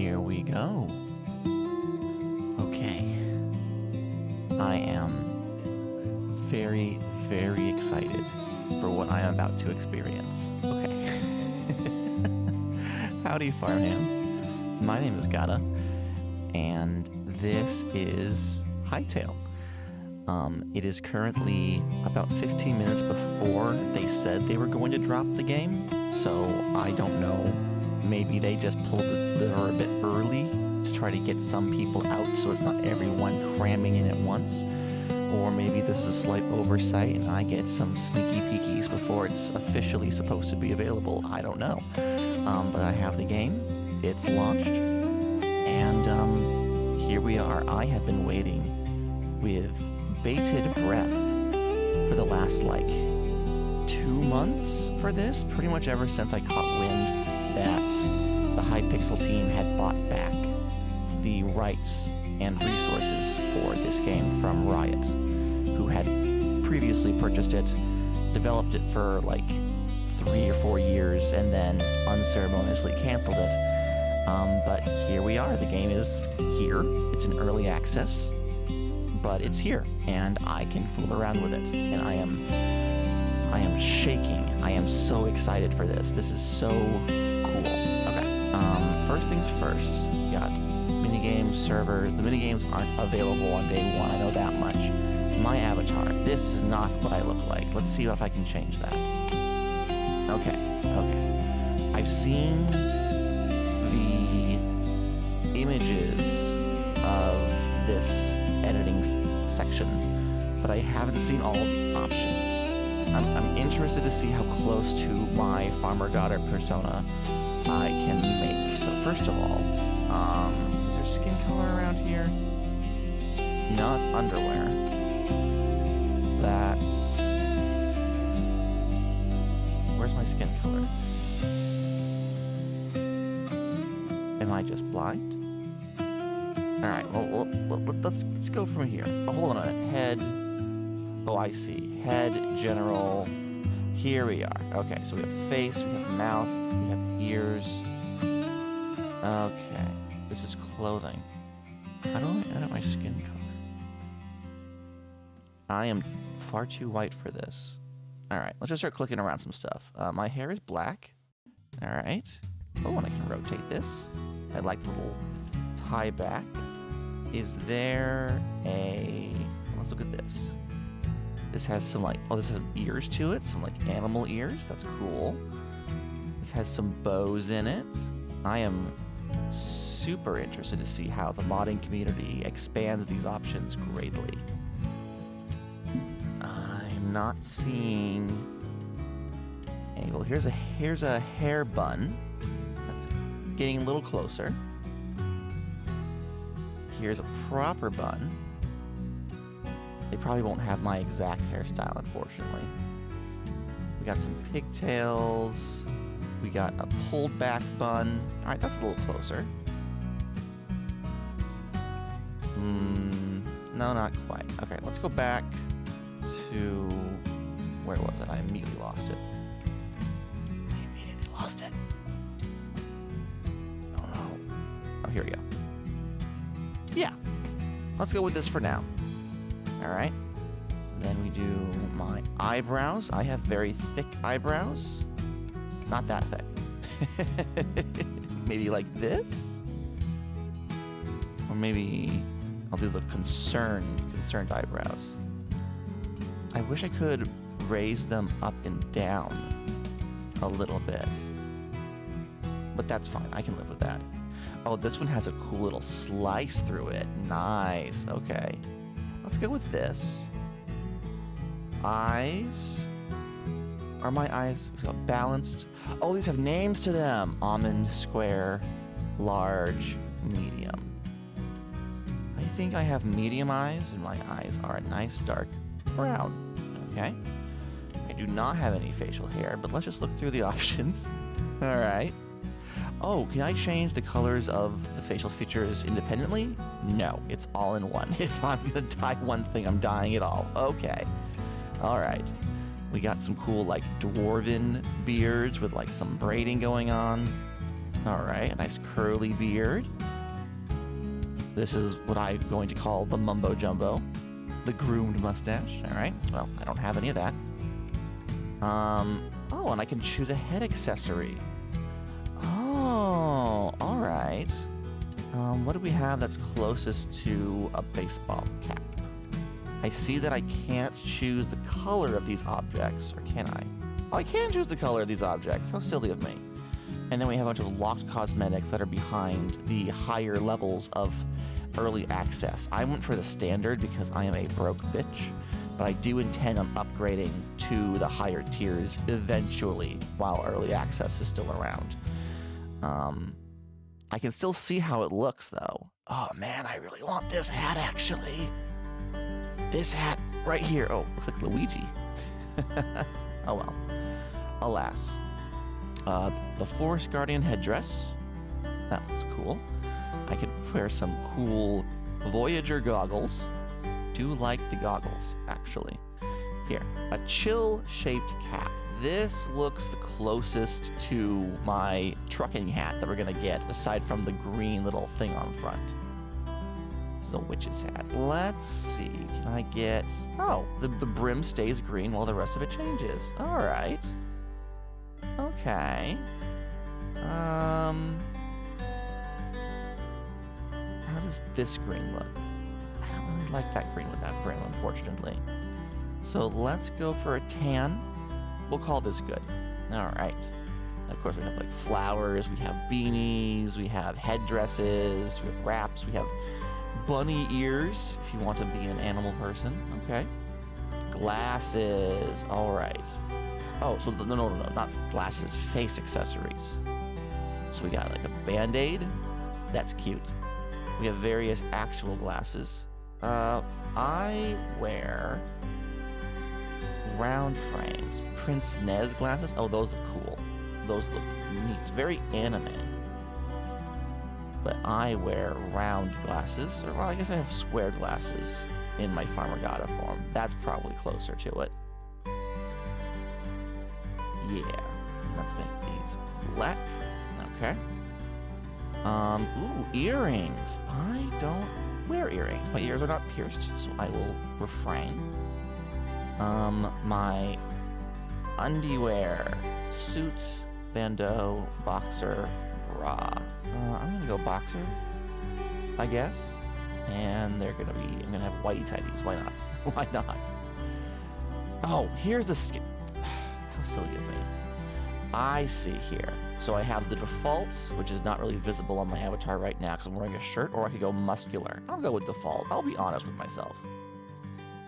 Here we go. Okay. I am very, very excited for what I am about to experience. Okay. Howdy, farmhands. My name is Gadda, and this is Hytale. It is currently about 15 minutes before they said they were going to drop the game, so I don't know. Maybe they just pulled the lever a bit early to try to get some people out so it's not everyone cramming in at once. Or maybe this is a slight oversight and I get some sneaky peekies before it's officially supposed to be available. I don't know. But I have the game. It's launched. And here we are. I have been waiting with bated breath for the last, 2 months for this. Pretty much ever since I caught wind that the Hypixel team had bought back the rights and resources for this game from Riot, who had previously purchased it, developed it for 3 or 4 years, and then unceremoniously canceled it. But here we are. The game is here. It's in early access, but it's here, and I can fool around with it. And I am shaking. I am so excited for this. This is so cool. Okay. First things first. We got minigames, servers. The minigames aren't available on day one. I know that much. My avatar. This is not what I look like. Let's see if I can change that. Okay. I've seen the images of this editing section, but I haven't seen all the options. I'm interested to see how close to my Farmer Gadda persona I can make. So first of all, is there skin color around here? No, it's underwear. That's... Where's my skin color? Am I just blind? Alright, well, let's go from here. Oh, hold on a minute. Head... Oh, I see. Head, general. Here we are. Okay, so we have face, we have mouth, we have ears. Okay, this is clothing. How do I edit my skin color? I am far too white for this. Alright, let's just start clicking around some stuff. My hair is black. Alright. Oh, and I can rotate this. I like the little tie back. Is there a... Let's look at this. This has some this has some ears to it, some animal ears. That's cool. This has some bows in it. I am super interested to see how the modding community expands these options greatly. I'm not seeing... Hey, well, here's a hair bun. That's getting a little closer. Here's a proper bun. They probably won't have my exact hairstyle, unfortunately. We got some pigtails. We got a pulled back bun. All right, that's a little closer. No, not quite. Okay, let's go back to... Where was it? I immediately lost it. Oh, no. Oh, here we go. Yeah. Let's go with this for now. Alright, then we do my eyebrows. I have very thick eyebrows. Not that thick. Maybe like this? Or maybe I'll do the concerned eyebrows. I wish I could raise them up and down a little bit. But that's fine, I can live with that. Oh, this one has a cool little slice through it. Nice, okay. Let's go with this. Eyes. Are my eyes balanced? Oh, these have names to them. Almond, square, large, medium. I think I have medium eyes, and my eyes are a nice dark brown. Okay. I do not have any facial hair, but let's just look through the options. All right. Oh, can I change the colors of the facial features independently? No, it's all in one. If I'm gonna dye one thing, I'm dyeing it all. Okay. All right. We got some cool, dwarven beards with, some braiding going on. Alright, a nice curly beard. This is what I'm going to call the mumbo jumbo. The groomed mustache. Alright, well, I don't have any of that. Oh, and I can choose a head accessory. Oh, alright. What do we have that's closest to a baseball cap? I see that I can't choose the color of these objects, or can I? Oh, I can choose the color of these objects. How silly of me. And then we have a bunch of locked cosmetics that are behind the higher levels of early access. I went for the standard because I am a broke bitch, but I do intend on upgrading to the higher tiers eventually while early access is still around. I can still see how it looks, though. Oh, man, I really want this hat, actually. This hat right here. Oh, looks like Luigi. Oh, well. Alas. The Forest Guardian headdress. That looks cool. I could wear some cool Voyager goggles. Do like the goggles, actually. Here, a chill-shaped cap. This looks the closest to my trucking hat that we're gonna get, aside from the green little thing on front. This is a witch's hat. Let's see, can I get... Oh, the brim stays green while the rest of it changes. Alright. Okay. How does this green look? I don't really like that green with that brim, unfortunately. So let's go for a tan. We'll call this good. Alright. Of course, we have like flowers, we have beanies, we have headdresses, we have wraps, we have bunny ears, if you want to be an animal person. Okay. Glasses. Alright. Oh, so no, not glasses, face accessories. So we got like a band-aid. That's cute. We have various actual glasses. I wear round frames. Prince Nez glasses. Oh, those are cool. Those look neat. Very anime. But I wear round glasses. Or, well, I guess I have square glasses in my Farmer Gadda form. That's probably closer to it. Yeah. Let's make these black. Okay. Ooh, earrings. I don't wear earrings. My ears are not pierced, so I will refrain. My underwear, suit, bandeau, boxer, bra. I'm gonna go boxer, I guess. And I'm gonna have whitey tighties. Why not? Why not? Oh, here's the skin. How silly of me. I see here. So I have the default, which is not really visible on my avatar right now because I'm wearing a shirt, or I could go muscular. I'll go with default. I'll be honest with myself.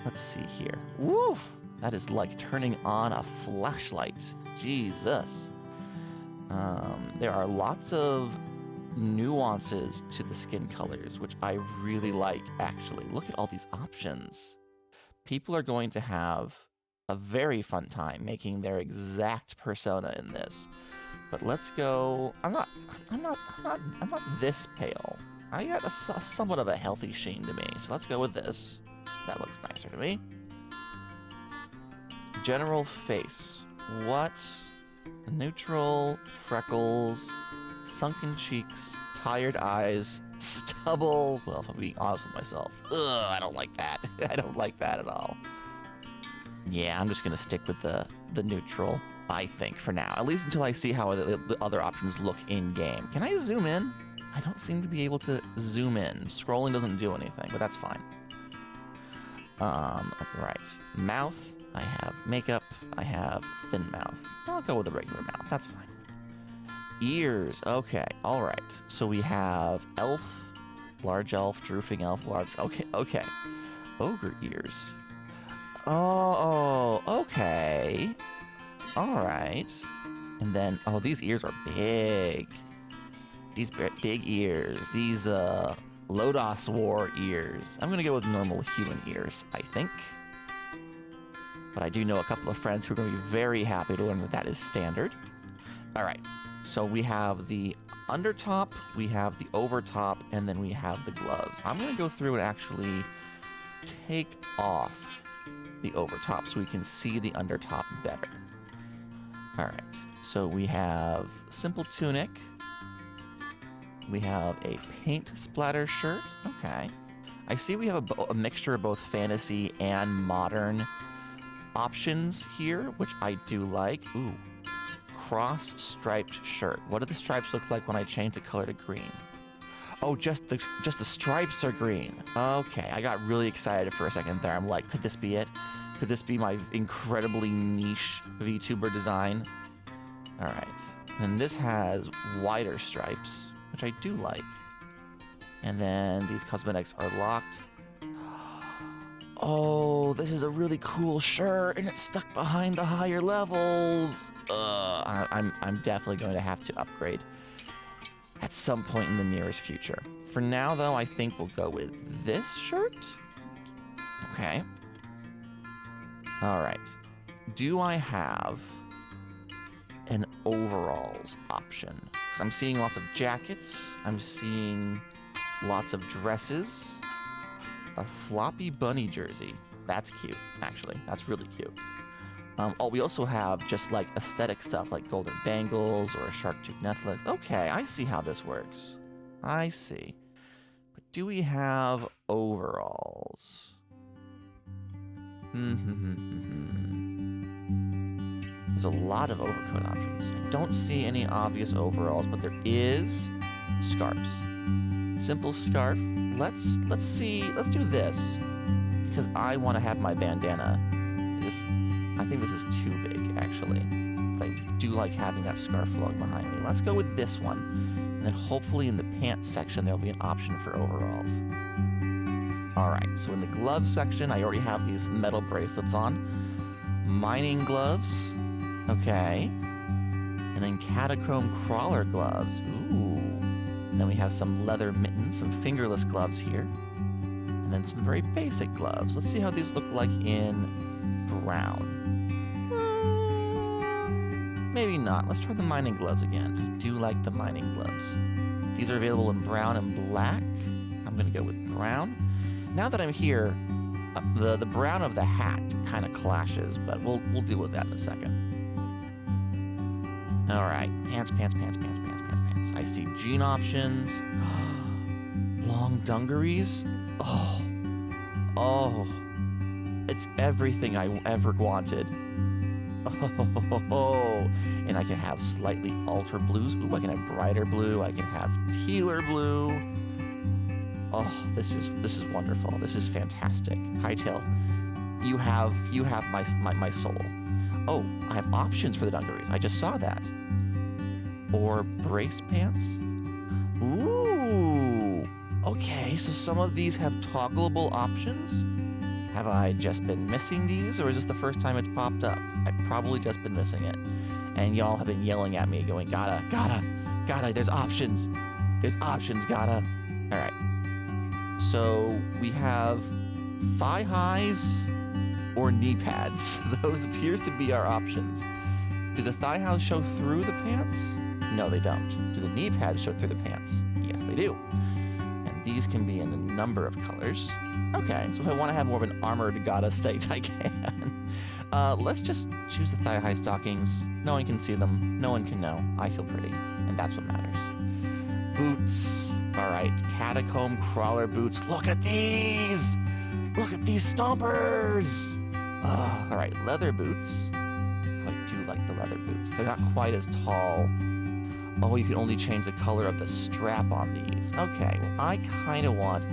Let's see here. Woof! That is like turning on a flashlight. Jesus. There are lots of nuances to the skin colors, which I really like, actually. Look at all these options. People are going to have a very fun time making their exact persona in this. But let's go. I'm not this pale. I got a somewhat of a healthy sheen to me. So let's go with this. That looks nicer to me. General face. What? Neutral, freckles, sunken cheeks, tired eyes, stubble. Well, if I'm being honest with myself. Ugh, I don't like that. I don't like that at all. Yeah, I'm just going to stick with the neutral, I think, for now. At least until I see how the other options look in-game. Can I zoom in? I don't seem to be able to zoom in. Scrolling doesn't do anything, but that's fine. Right. Mouth. I have makeup. I have thin mouth. I'll go with a regular mouth. That's fine. Ears. Okay. All right. So we have elf, large elf, drooping elf, large... Okay. Ogre ears. Oh, okay. All right. And then, oh, these ears are big. These big ears. These, Lodos War ears. I'm gonna go with normal human ears, I think. But I do know a couple of friends who are going to be very happy to learn that that is standard. All right, so we have the undertop, we have the overtop, and then we have the gloves. I'm going to go through and actually take off the overtop so we can see the undertop better. All right, so we have simple tunic, We have a paint splatter shirt. Okay. I see we have a mixture of both fantasy and modern options here, which I do like. Ooh. Cross-striped shirt. What do the stripes look like when I change the color to green? Oh, just the stripes are green. Okay, I got really excited for a second there. I'm like, could this be it? Could this be my incredibly niche VTuber design? All right. And this has wider stripes, which I do like. And then these cosmetics are locked. Oh, this is a really cool shirt, and it's stuck behind the higher levels. I'm definitely going to have to upgrade at some point in the nearest future. For now, though, I think we'll go with this shirt. Okay. All right. Do I have an overalls option? I'm seeing lots of jackets. I'm seeing lots of dresses. A floppy bunny jersey. That's cute, actually. That's really cute. Oh, we also have just like aesthetic stuff like golden bangles or a shark tooth necklace. Okay, I see how this works. I see. But do we have overalls? There's a lot of overcoat options. I don't see any obvious overalls, but there is scarves. Simple scarf. Let's do this because I want to have my bandana. I think this is too big, actually. But I do like having that scarf flowing behind me. Let's go with this one. And then hopefully in the pants section, there'll be an option for overalls. All right, so in the glove section, I already have these metal bracelets on. Mining gloves. Okay. And then catacomb crawler gloves. Ooh. And then we have some leather mittens, some fingerless gloves here. And then some very basic gloves. Let's see how these look like in brown. Maybe not. Let's try the mining gloves again. I do like the mining gloves. These are available in brown and black. I'm going to go with brown. Now that I'm here, the brown of the hat kind of clashes, but we'll deal with that in a second. All right. Pants. I see jean options. Long dungarees. Oh. It's everything I ever wanted. Oh. And I can have slightly ultra blues. Ooh, I can have brighter blue. I can have tealer blue. Oh, this is wonderful. This is fantastic. Hytale, you have my soul. Oh, I have options for the dungarees. I just saw that. Or braced pants. Ooh. Okay, so some of these have toggleable options. Have I just been missing these, or is this the first time it's popped up? I've probably just been missing it. And y'all have been yelling at me, going, Gadda, there's options. There's options, Gadda. All right. So we have thigh highs or knee pads. Those appears to be our options. Do the thigh highs show through the pants? No, they don't. Do the knee pads show through the pants? Yes, they do. And these can be in a number of colors. Okay, so if I want to have more of an armored Gadda state, I can. Let's just choose the thigh-high stockings. No one can see them. No one can know. I feel pretty, and that's what matters. Boots. All right, catacomb crawler boots. Look at these! Look at these stompers! All right, leather boots. I do like the leather boots. They're not quite as tall. Oh, you can only change the color of the strap on these. Okay, well, I kind of want...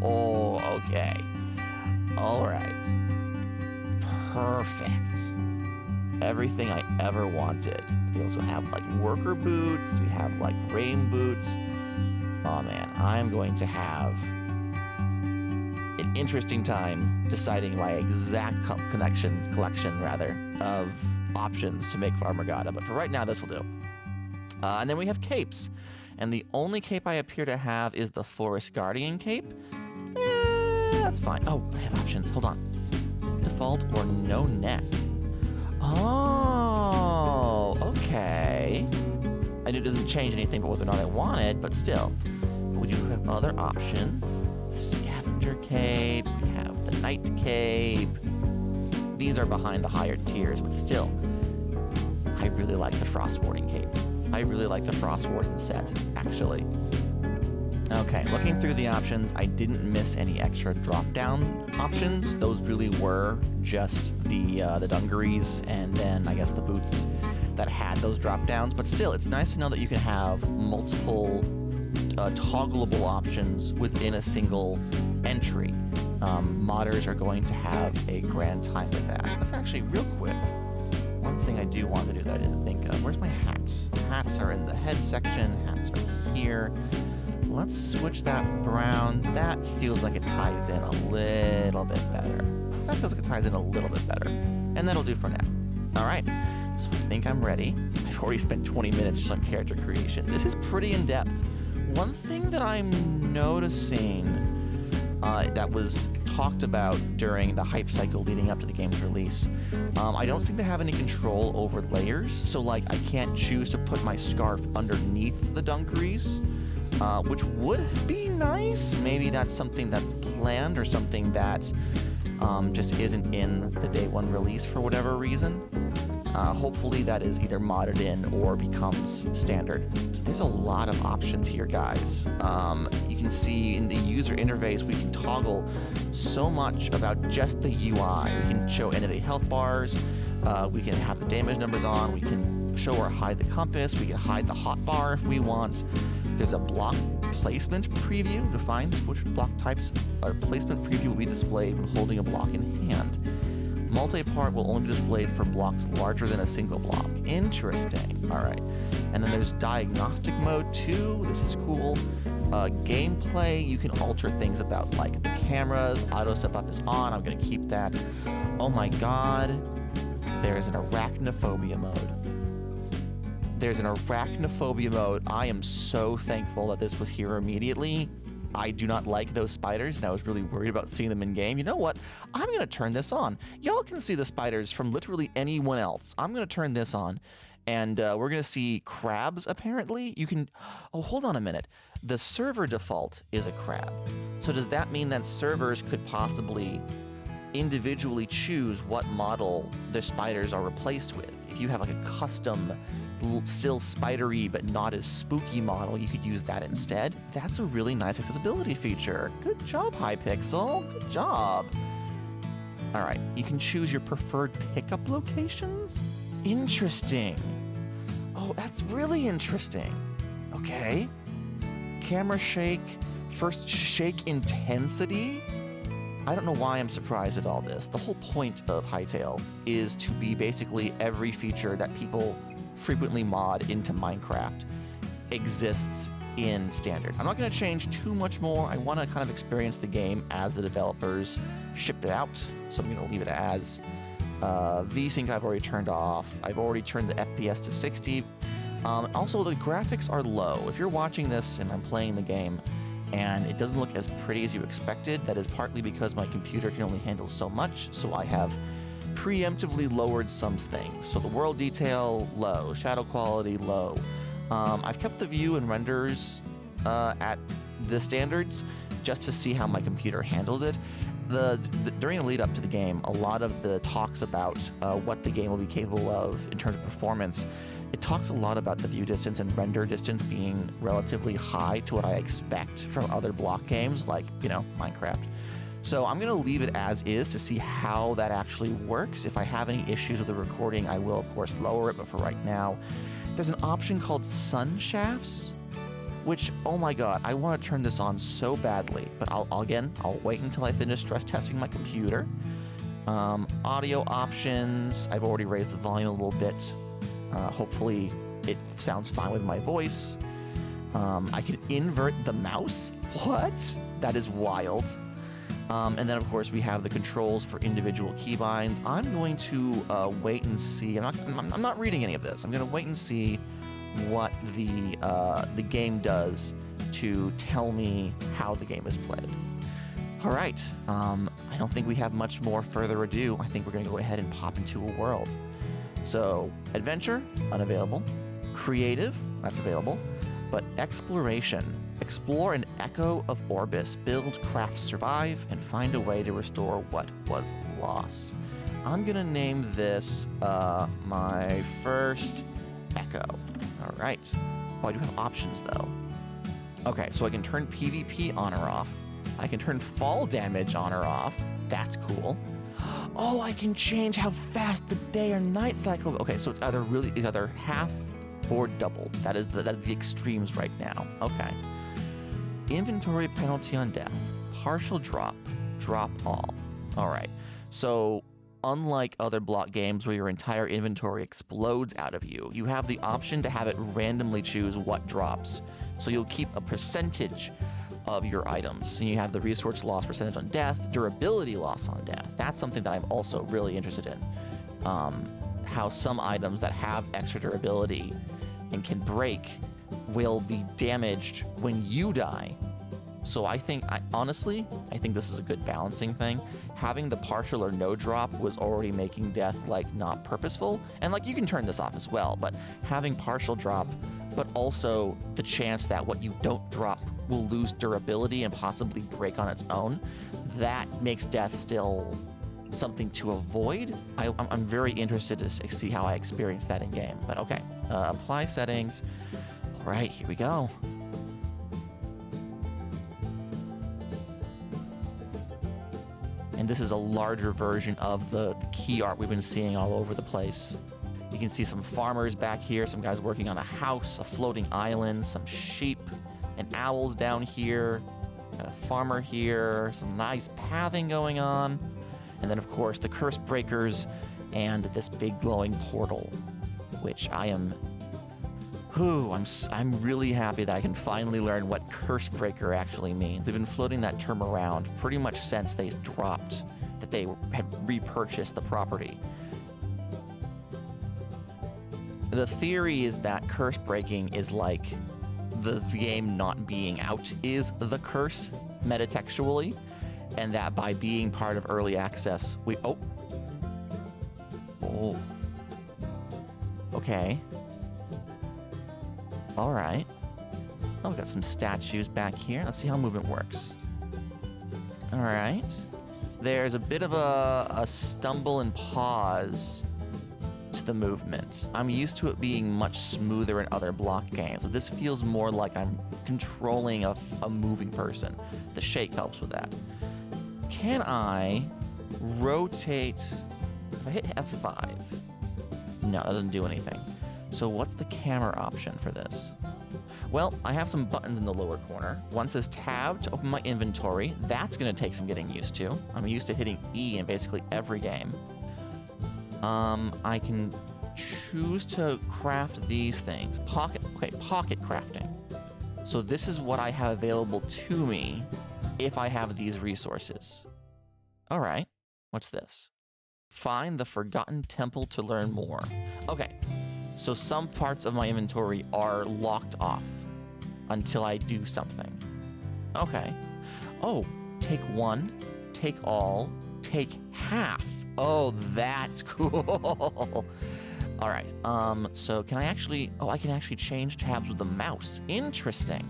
Oh, okay. All right. Perfect. Everything I ever wanted. We also have like worker boots. We have like rain boots. Oh man, I'm going to have an interesting time deciding my exact collection of options to make for Armor Gadda. But for right now, this will do. And then we have capes. And the only cape I appear to have is the Forest Guardian cape. That's fine. Oh, I have options. Hold on. Default or no neck. Oh, okay. I knew it doesn't change anything but whether or not I want it, but still. We do have other options. Scavenger cape. We have the Knight cape. These are behind the higher tiers, but still. I really like the Frost Warding cape. I really like the Frost Warden set, actually. Okay, looking through the options, I didn't miss any extra drop-down options. Those really were just the dungarees and then I guess the boots that had those drop-downs. But still, it's nice to know that you can have multiple toggleable options within a single entry. Modders are going to have a grand time with that. That's actually real quick. One thing I do want to do that I didn't think of. Where's my hats? Hats are in the head section. Hats are here. Let's switch that brown. That feels like it ties in a little bit better. That feels like it ties in a little bit better. And that'll do for now. All right, so I think I'm ready. I've already spent 20 minutes just on character creation. This is pretty in-depth. One thing that I'm noticing that was talked about during the hype cycle leading up to the game's release, I don't seem to have any control over layers. So, like, I can't choose to put my scarf underneath the dungarees. Which would be nice. Maybe that's something that's planned or something that just isn't in the day one release for whatever reason. Hopefully that is either modded in or becomes standard. There's a lot of options here, guys. You can see in the user interface we can toggle so much about just the UI. We can show entity health bars. We can have the damage numbers on. We can show or hide the compass. We can hide the hotbar if we want. There's a block placement preview, defines which block types a placement preview will be displayed when holding a block in hand. Multi-part will only be displayed for blocks larger than a single block. Interesting. All right. And then there's diagnostic mode too. This is cool. Gameplay, you can alter things about like the cameras. Auto step up is on. I'm going to keep that. Oh my god. There's an arachnophobia mode. There's an arachnophobia mode. I am so thankful that this was here immediately. I do not like those spiders, and I was really worried about seeing them in game. You know what? I'm going to turn this on. Y'all can see the spiders from literally anyone else. I'm going to turn this on, and we're going to see crabs, apparently. You can... Oh, hold on a minute. The server default is a crab. So does that mean that servers could possibly individually choose what model their spiders are replaced with? If you have like a custom... still spidery but not as spooky model, you could use that instead. That's a really nice accessibility feature. Good job, Hypixel. Good job. All right, you can choose your preferred pickup locations. Interesting. Oh, that's really interesting. Okay. Camera shake, first shake intensity. I don't know why I'm surprised at all this. The whole point of Hytale is to be basically every feature that people frequently mod into Minecraft exists in standard. I'm not going to change too much more. I want to kind of experience the game as the developers shipped it out, so I'm going to leave it as. VSync I've already turned off. I've already turned the FPS to 60. Also, the graphics are low. If you're watching this and I'm playing the game and it doesn't look as pretty as you expected, that is partly because my computer can only handle so much, so I have preemptively lowered some things. So the world detail, low. Shadow quality, low. I've kept the view and renders at the standards just to see how my computer handles it. During the lead up to the game, a lot of the talks about what the game will be capable of in terms of performance, it talks a lot about the view distance and render distance being relatively high to what I expect from other block games like, you know, Minecraft. So I'm going to leave it as is to see how that actually works. If I have any issues with the recording, I will, of course, lower it. But for right now, there's an option called Sun Shafts, which, oh my god, I want to turn this on so badly. But I'll wait until I finish stress testing my computer. Audio options, I've already raised the volume a little bit. Hopefully it sounds fine with my voice. I can invert the mouse. What? That is wild. And then, of course, we have the controls for individual keybinds. I'm going to wait and see. I'm not reading any of this. I'm going to wait and see what the game does to tell me how the game is played. All right. I don't think we have much more further ado. I think we're going to go ahead and pop into a world. So, adventure, unavailable. Creative, that's available. But exploration. Explore an echo of Orbis, build, craft, survive, and find a way to restore what was lost. I'm gonna name this my first echo. All right. Oh, I do have options, though. Okay, so I can turn PvP on or off. I can turn fall damage on or off. That's cool. Oh, I can change how fast the day or night cycle. Okay, so it's either half or doubled. That is the extremes right now. Okay. Inventory penalty on death. Partial drop. Drop all. All right. So unlike other block games where your entire inventory explodes out of you, you have the option to have it randomly choose what drops. So you'll keep a percentage of your items. And you have the resource loss percentage on death, durability loss on death. That's something that I'm also really interested in. How some items that have extra durability and can break will be damaged when you die. So honestly, I think this is a good balancing thing. Having the partial or no drop was already making death like not purposeful. And like you can turn this off as well, but having partial drop, but also the chance that what you don't drop will lose durability and possibly break on its own, that makes death still something to avoid. I'm very interested to see how I experience that in game. But okay, apply settings. All right, here we go. And this is a larger version of the key art we've been seeing all over the place. You can see some farmers back here, some guys working on a house, a floating island, some sheep and owls down here, got a farmer here, some nice pathing going on, and then of course the curse breakers and this big glowing portal, which I'm really happy that I can finally learn what curse breaker actually means. They've been floating that term around pretty much since they dropped that they had repurchased the property. The theory is that curse breaking is like the game not being out is the curse metatextually, and that by being part of early access, okay. All right. Oh, we got some statues back here. Let's see how movement works. All right. There's a bit of a stumble and pause to the movement. I'm used to it being much smoother in other block games, but this feels more like I'm controlling a moving person. The shake helps with that. Can I rotate? If I hit F5, no, that doesn't do anything. So what's the camera option for this? Well, I have some buttons in the lower corner. One says tab to open my inventory. That's going to take some getting used to. I'm used to hitting E in basically every game. I can choose to craft these things. Pocket crafting. So this is what I have available to me if I have these resources. All right, what's this? Find the forgotten temple to learn more. Okay, so some parts of my inventory are locked off until I do something. Okay. Oh, take one, take all, take half. Oh, that's cool. All right. So can I actually... Oh, I can actually change tabs with the mouse. Interesting.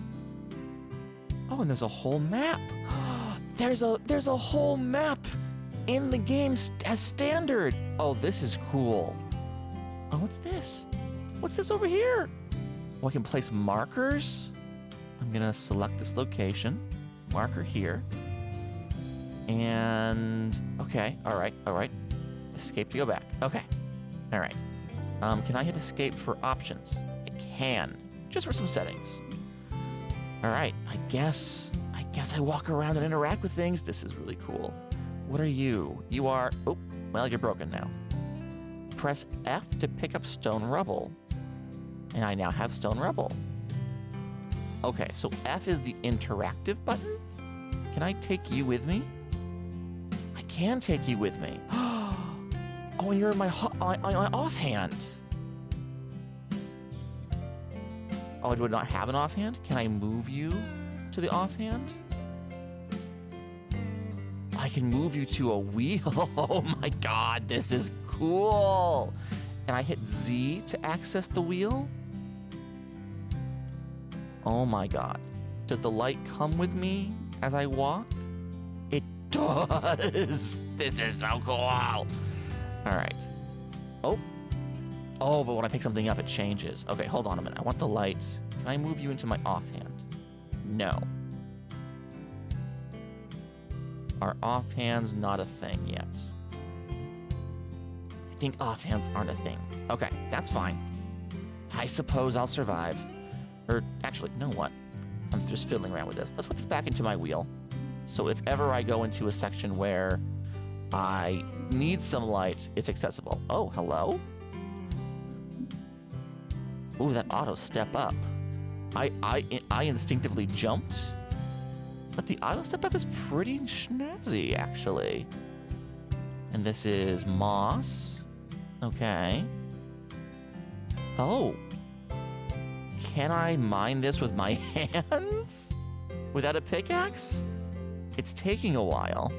Oh, and there's a whole map. There's a whole map in the game as standard. Oh, this is cool. Oh, what's this? What's this over here? Oh, I can place markers. I'm gonna select this location. Marker here. And... Okay, all right. Escape to go back. Okay. All right. Can I hit escape for options? I can. Just for some settings. All right. I guess I walk around and interact with things. This is really cool. What are you? You are... Oh, well, you're broken now. Press F to pick up stone rubble. And I now have stone rubble. Okay, so F is the interactive button. Can I take you with me? I can take you with me. Oh, and you're in my offhand. Oh, I do not have an offhand? Can I move you to the offhand? I can move you to a wheel. Oh my god, this is cool. And I hit Z to access the wheel? Oh my god. Does the light come with me as I walk? It does. This is so cool. All right. Oh, Oh, but when I pick something up, it changes. Okay, hold on a minute. I want the lights. Can I move you into my offhand? No. Are offhands not a thing yet? I think offhands aren't a thing. Okay, that's fine. I suppose I'll survive. Or, actually, you know what? I'm just fiddling around with this. Let's put this back into my wheel. So if ever I go into a section where I need some light, it's accessible. Oh, hello? Ooh, that auto step up. I instinctively jumped, but the auto step up is pretty snazzy, actually. And this is moss. Okay. Oh. Can I mine this with my hands? Without a pickaxe? It's taking a while.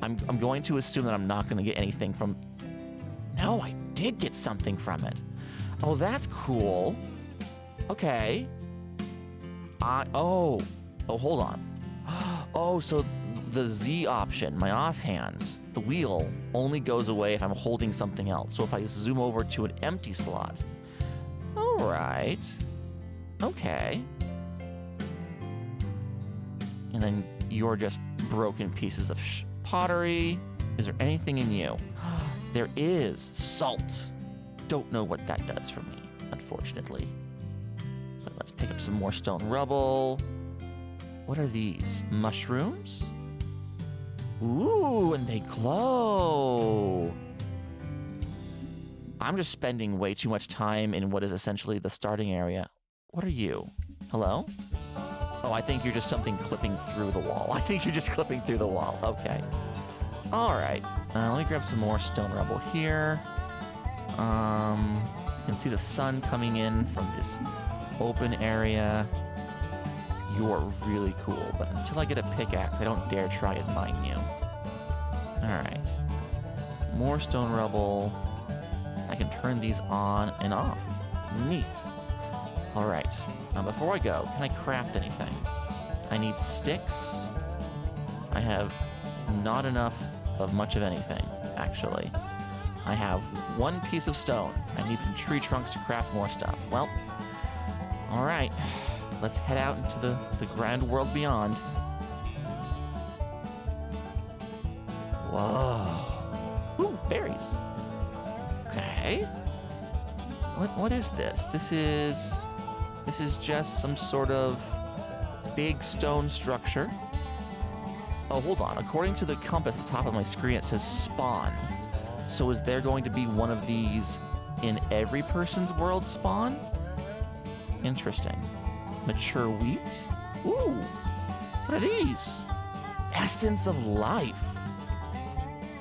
I'm going to assume that I'm not going to get anything from... No, I did get something from it. Oh, that's cool. Okay. Oh, hold on. Oh, so the Z option, my offhand, the wheel, only goes away if I'm holding something else. So if I zoom over to an empty slot. All right. Okay. And then you're just broken pieces of pottery. Is there anything in you? There is salt. Don't know what that does for me, unfortunately. But let's pick up some more stone rubble. What are these? Mushrooms? Ooh, and they glow. I'm just spending way too much time in what is essentially the starting area. What are you? Hello? Oh, I think you're just something clipping through the wall. I think you're just clipping through the wall. Okay. All right. Let me grab some more stone rubble here. You can see the sun coming in from this open area. You're really cool, but until I get a pickaxe, I don't dare try and mine you. Alright. More stone rubble. I can turn these on and off. Neat. Alright. Now before I go, can I craft anything? I need sticks. I have not enough of much of anything, actually. I have one piece of stone. I need some tree trunks to craft more stuff. Well, alright. Let's head out into the grand world beyond. Whoa. Ooh, berries. Okay. What is this? This is just some sort of big stone structure. Oh, hold on. According to the compass at the top of my screen, it says spawn. So is there going to be one of these in every person's world spawn? Interesting. Mature wheat? Ooh, what are these? Essence of life.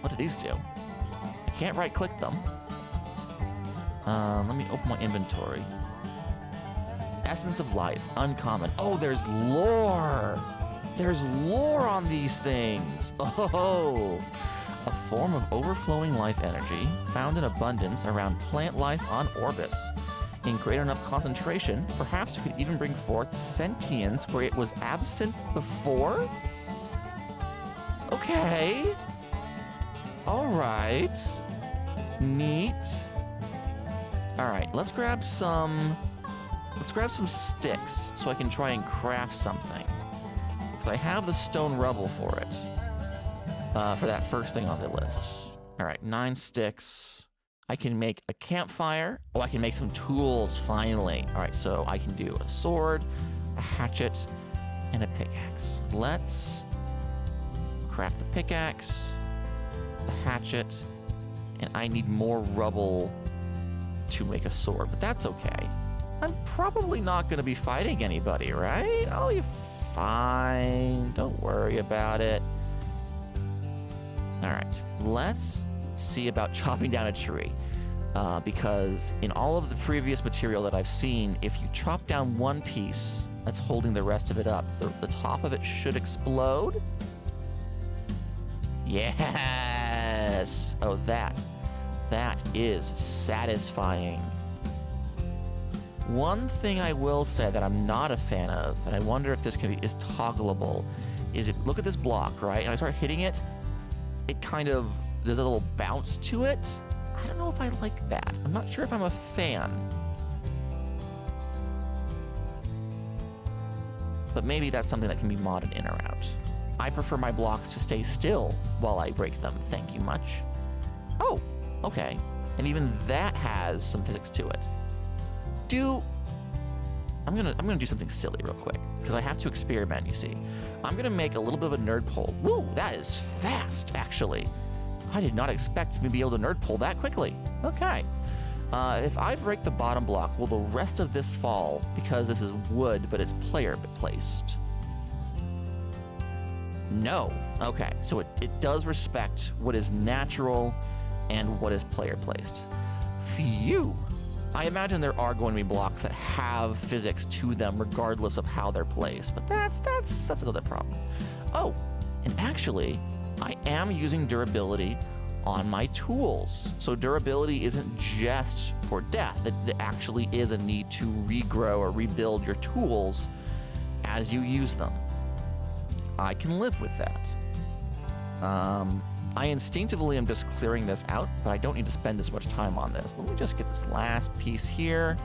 What do these do? I can't right-click them. Let me open my inventory. Essence of life, uncommon. Oh, there's lore. There's lore on these things. Oh, a form of overflowing life energy found in abundance around plant life on Orbis. In great enough concentration, perhaps it could even bring forth sentience where it was absent before? Okay. All right. Neat. All right, let's grab some sticks so I can try and craft something. Because I have the stone rubble for it. For that first thing on the list. All right, 9 sticks. I can make a campfire. Oh, I can make some tools, finally. All right, so I can do a sword, a hatchet, and a pickaxe. Let's craft the pickaxe, the hatchet, and I need more rubble to make a sword, but that's okay. I'm probably not going to be fighting anybody, right? Oh, you're fine. Don't worry about it. All right, let's see about chopping down a tree. Because in all of the previous material that I've seen, if you chop down one piece that's holding the rest of it up, the top of it should explode. Yes! Oh, that is satisfying. One thing I will say that I'm not a fan of, and I wonder if this is toggleable, is if look at this block, right? And I start hitting it, it kind of, there's a little bounce to it. I don't know if I like that. I'm not sure if I'm a fan. But maybe that's something that can be modded in or out. I prefer my blocks to stay still while I break them. Thank you much. Oh, okay. And even that has some physics to it. I'm gonna do something silly real quick, because I have to experiment, you see. I'm gonna make a little bit of a nerd pole. Woo, that is fast, actually. I did not expect to be able to nerd pole that quickly. Okay. If I break the bottom block, will the rest of this fall because this is wood, but it's player placed? No. Okay, so it does respect what is natural and what is player placed. Phew. I imagine there are going to be blocks that have physics to them regardless of how they're placed, but that's another problem. Oh, and actually, I am using durability on my tools. So durability isn't just for death. It actually is a need to regrow or rebuild your tools as you use them. I can live with that. I instinctively am just clearing this out, but I don't need to spend this much time on this. Let me just get this last piece here.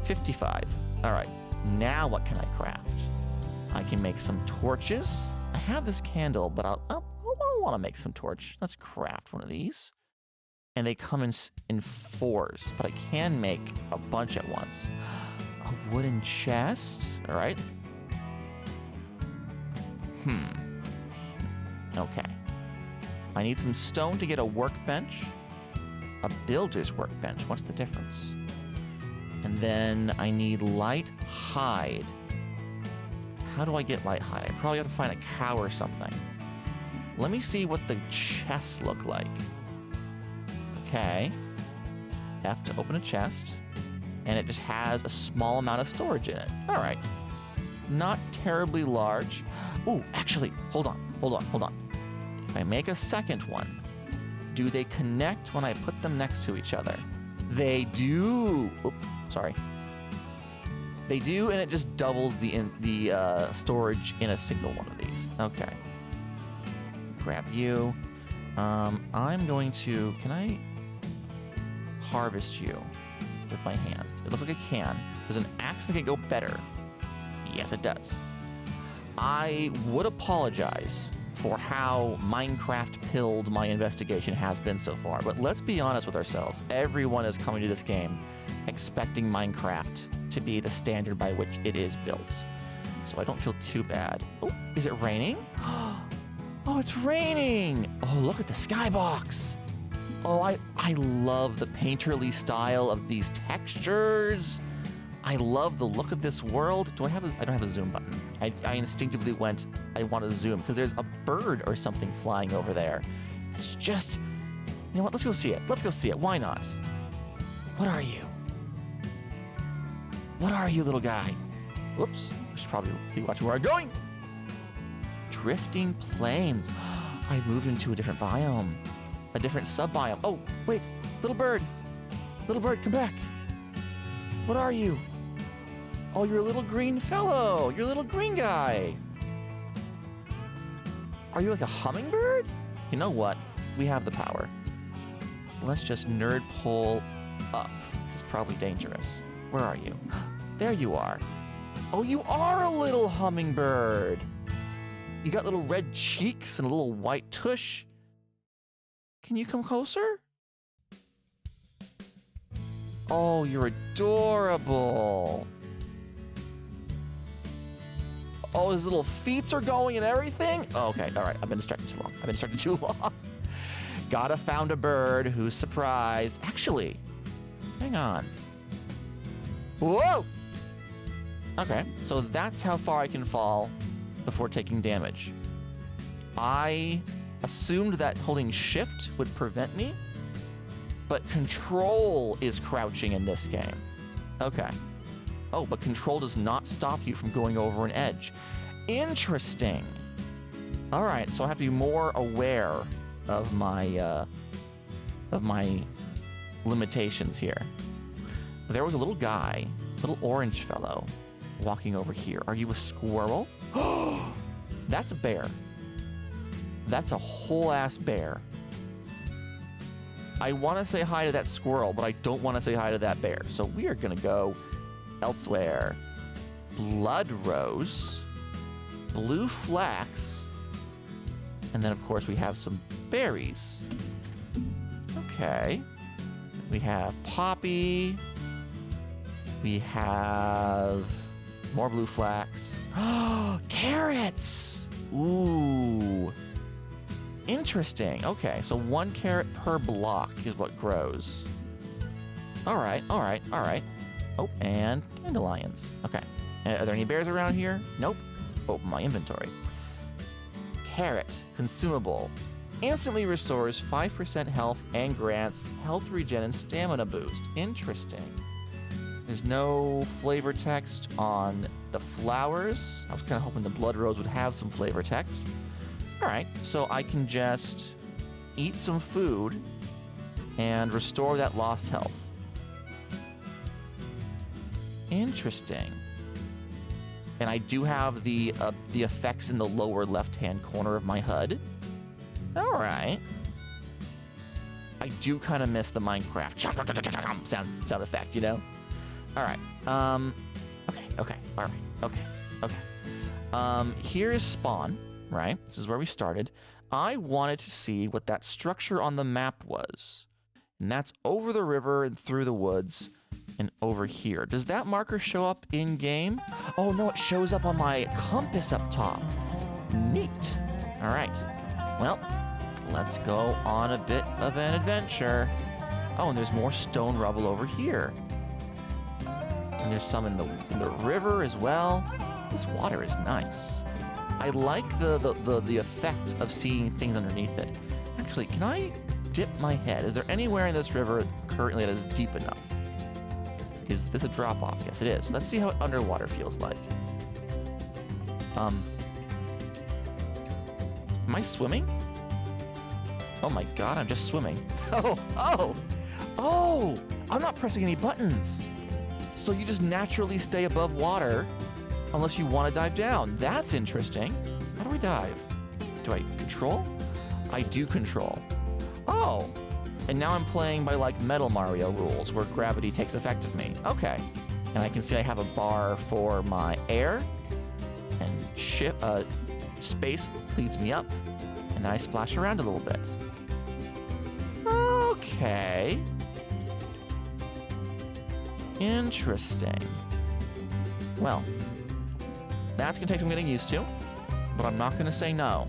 55. All right, now what can I craft? I can make some torches. I have this candle, but I want to make some torch. Let's craft one of these. And they come in 4s, but I can make a bunch at once. A wooden chest. All right. Okay. I need some stone to get a workbench. A builder's workbench. What's the difference? And then I need light hide. How do I get light hide? I probably have to find a cow or something. Let me see what the chests look like. Okay. F to open a chest. And it just has a small amount of storage in it. All right. Not terribly large. Ooh, actually, hold on. If I make a second one, do they connect when I put them next to each other? They do. Oops, sorry. They do, and it just doubles the storage in a single one of these. Okay. Grab you. I'm going to... Can I harvest you with my hands? It looks like I can. Does an axe make it go better? Yes, it does. I would apologize for how Minecraft-pilled my investigation has been so far, but let's be honest with ourselves. Everyone is coming to this game expecting Minecraft to be the standard by which it is built. So I don't feel too bad. Oh, is it raining? Oh, it's raining! Oh, look at the skybox! Oh, I love the painterly style of these textures. I love the look of this world. I don't have a zoom button. I instinctively went, I want to zoom, because there's a bird or something flying over there. It's just, you know what, let's go see it. Why not? What are you? What are you, little guy? Whoops, I should probably be watching where I'm going. Drifting plains. I moved into a different biome. A different sub-biome. Oh, wait, little bird. Little bird, come back. What are you? Oh, you're a little green fellow. You're a little green guy. Are you like a hummingbird? You know what? We have the power. Let's just nerd pull up. This is probably dangerous. Where are you? There you are. Oh, you are a little hummingbird. You got little red cheeks and a little white tush. Can you come closer? Oh, you're adorable. Oh, his little feet are going and everything? Oh, okay, all right. I've been distracted too long. Gadda found a bird who's surprised. Actually, hang on. Whoa! Okay, so that's how far I can fall before taking damage. I assumed that holding shift would prevent me, but control is crouching in this game. Okay. Oh, but control does not stop you from going over an edge. Interesting. All right, so I have to be more aware of my limitations here. There was a little guy, little orange fellow, walking over here. Are you a squirrel? That's a bear. That's a whole ass bear. I want to say hi to that squirrel, but I don't want to say hi to that bear. So we are going to go elsewhere. Blood rose, blue flax, and then, of course, we have some berries. Okay. We have poppy. We have more blue flax. Carrots! Ooh. Interesting. Okay, so 1 carrot per block is what grows. All right. Oh, and dandelions. Okay. Are there any bears around here? Nope. Open my inventory. Carrot, consumable. Instantly restores 5% health and grants health regen and stamina boost. Interesting. There's no flavor text on the flowers. I was kind of hoping the blood rose would have some flavor text. All right, so I can just eat some food and restore that lost health. Interesting. And I do have the effects in the lower left-hand corner of my HUD. All right. I do kind of miss the Minecraft sound effect, you know? All right. Okay. All right. Okay. Here is spawn, right? This is where we started. I wanted to see what that structure on the map was. And that's over the river and through the woods and over here. Does that marker show up in game? Oh no, it shows up on my compass up top. Neat. All right. Well, let's go on a bit of an adventure. Oh, and there's more stone rubble over here. And there's some in the river as well. This water is nice. I like the effect of seeing things underneath it. Actually, can I dip my head? Is there anywhere in this river currently that is deep enough? Is this a drop-off? Yes, it is. Let's see how underwater feels like. Am I swimming? Oh my god, I'm just swimming. Oh! I'm not pressing any buttons. So you just naturally stay above water unless you want to dive down. That's interesting. How do I dive? Do I control? I do control. Oh! And now I'm playing by like Metal Mario rules where gravity takes effect of me. Okay. And I can see I have a bar for my air and space leads me up. And then I splash around a little bit. Okay. Interesting. Well, that's gonna take some getting used to, but I'm not gonna say no.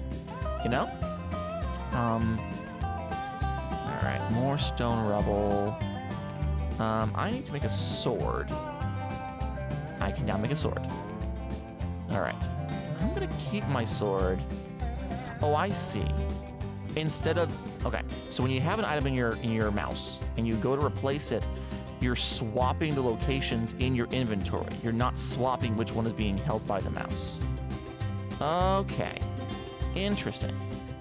You know? Alright, more stone rubble. I need to make a sword. I can now make a sword. Alright. I'm gonna keep my sword. Oh, I see. Instead of... Okay, so when you have an item in your mouse, and you go to replace it, you're swapping the locations in your inventory. You're not swapping which one is being held by the mouse. Okay. Interesting.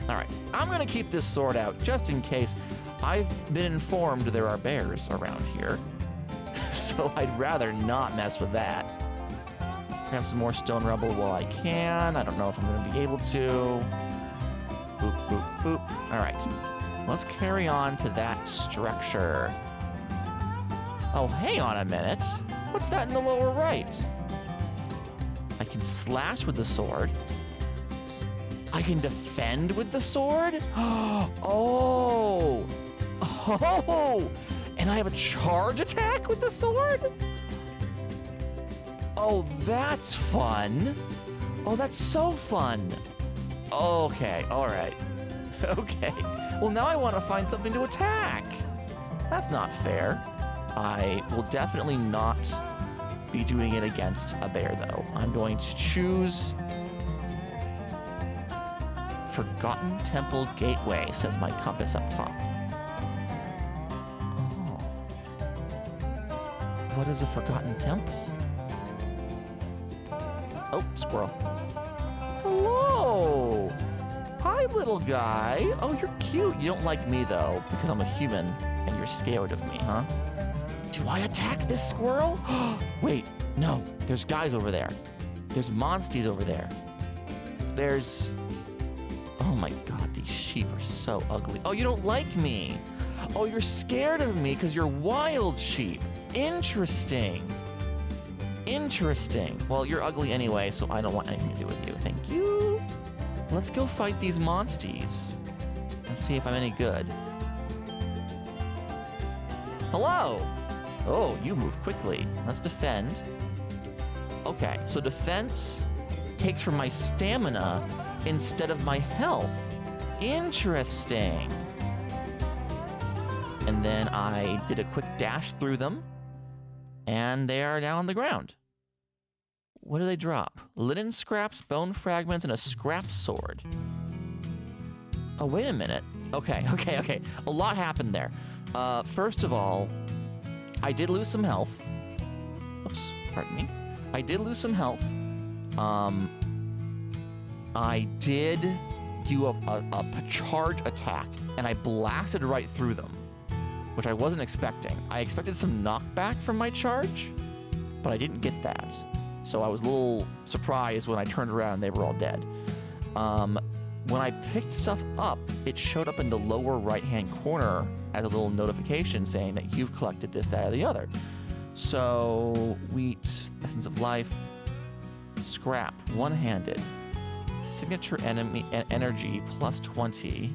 Alright, I'm gonna keep this sword out just in case. I've been informed there are bears around here. So I'd rather not mess with that. Grab some more stone rubble while I can. I don't know if I'm gonna be able to. Boop, boop, boop. Alright. Let's carry on to that structure. Oh, hang on a minute. What's that in the lower right? I can slash with the sword. I can defend with the sword? Oh! Oh! And I have a charge attack with the sword? Oh, that's fun. Oh, that's so fun. Okay, alright. Okay. Well, now I want to find something to attack. That's not fair. I will definitely not be doing it against a bear, though. I'm going to choose Forgotten Temple Gateway, says my compass up top. Oh. What is a Forgotten Temple? Oh, squirrel. Hello! Hi, little guy. Oh, you're cute. You don't like me, though, because I'm a human, and you're scared of me, huh? Do I attack this squirrel? Wait, no. There's guys over there. There's monsties over there. There's... Oh my god, these sheep are so ugly. Oh, you don't like me. Oh, you're scared of me because you're wild sheep. Interesting. Interesting. Well, you're ugly anyway, so I don't want anything to do with you. Thank you. Let's go fight these monsties and see if I'm any good. Hello. Oh, you move quickly. Let's defend. Okay, so defense takes from my stamina instead of my health. Interesting. And then I did a quick dash through them, and they are now on the ground. What do they drop? Linen scraps, bone fragments, and a scrap sword. Oh, wait a minute. Okay. A lot happened there. First of all, I did lose some health. Oops, pardon me. I did lose some health. I did do a charge attack, and I blasted right through them, which I wasn't expecting. I expected some knockback from my charge, but I didn't get that. So I was a little surprised when I turned around and they were all dead. When I picked stuff up, it showed up in the lower right-hand corner as a little notification saying that you've collected this, that, or the other. So, wheat, essence of life, scrap, one-handed, signature enemy energy plus 20.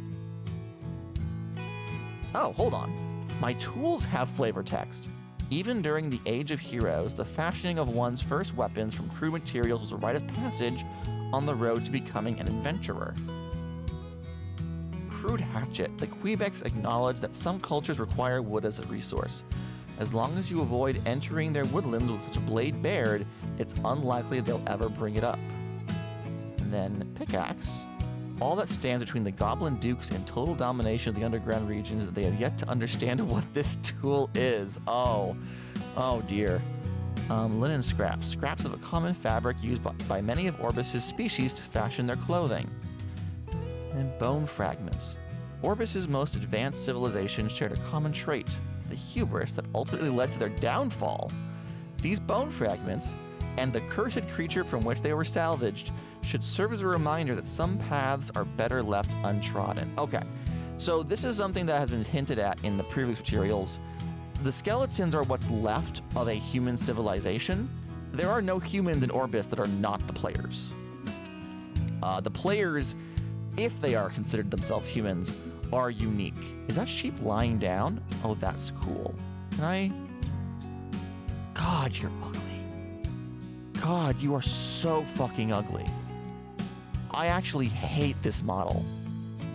Oh, hold on. My tools have flavor text. Even during the Age of Heroes, the fashioning of one's first weapons from crude materials was a rite of passage on the road to becoming an adventurer. Crude hatchet. The Quebecs acknowledge that some cultures require wood as a resource. As long as you avoid entering their woodlands with such a blade bared, it's unlikely they'll ever bring it up. And then pickaxe. All that stands between the Goblin Dukes and total domination of the underground regions that they have yet to understand what this tool is. Oh dear. Linen scraps. Scraps of a common fabric used by many of Orbis's species to fashion their clothing. And bone fragments. Orbis's most advanced civilization shared a common trait, the hubris that ultimately led to their downfall. These bone fragments, and the cursed creature from which they were salvaged, should serve as a reminder that some paths are better left untrodden. Okay, so this is something that has been hinted at in the previous materials. The skeletons are what's left of a human civilization. There are no humans in Orbis that are not the players. The players, if they are considered themselves humans, are unique. Is that sheep lying down? Oh, that's cool. Can I? God, you're ugly. God, you are so fucking ugly. I actually hate this model.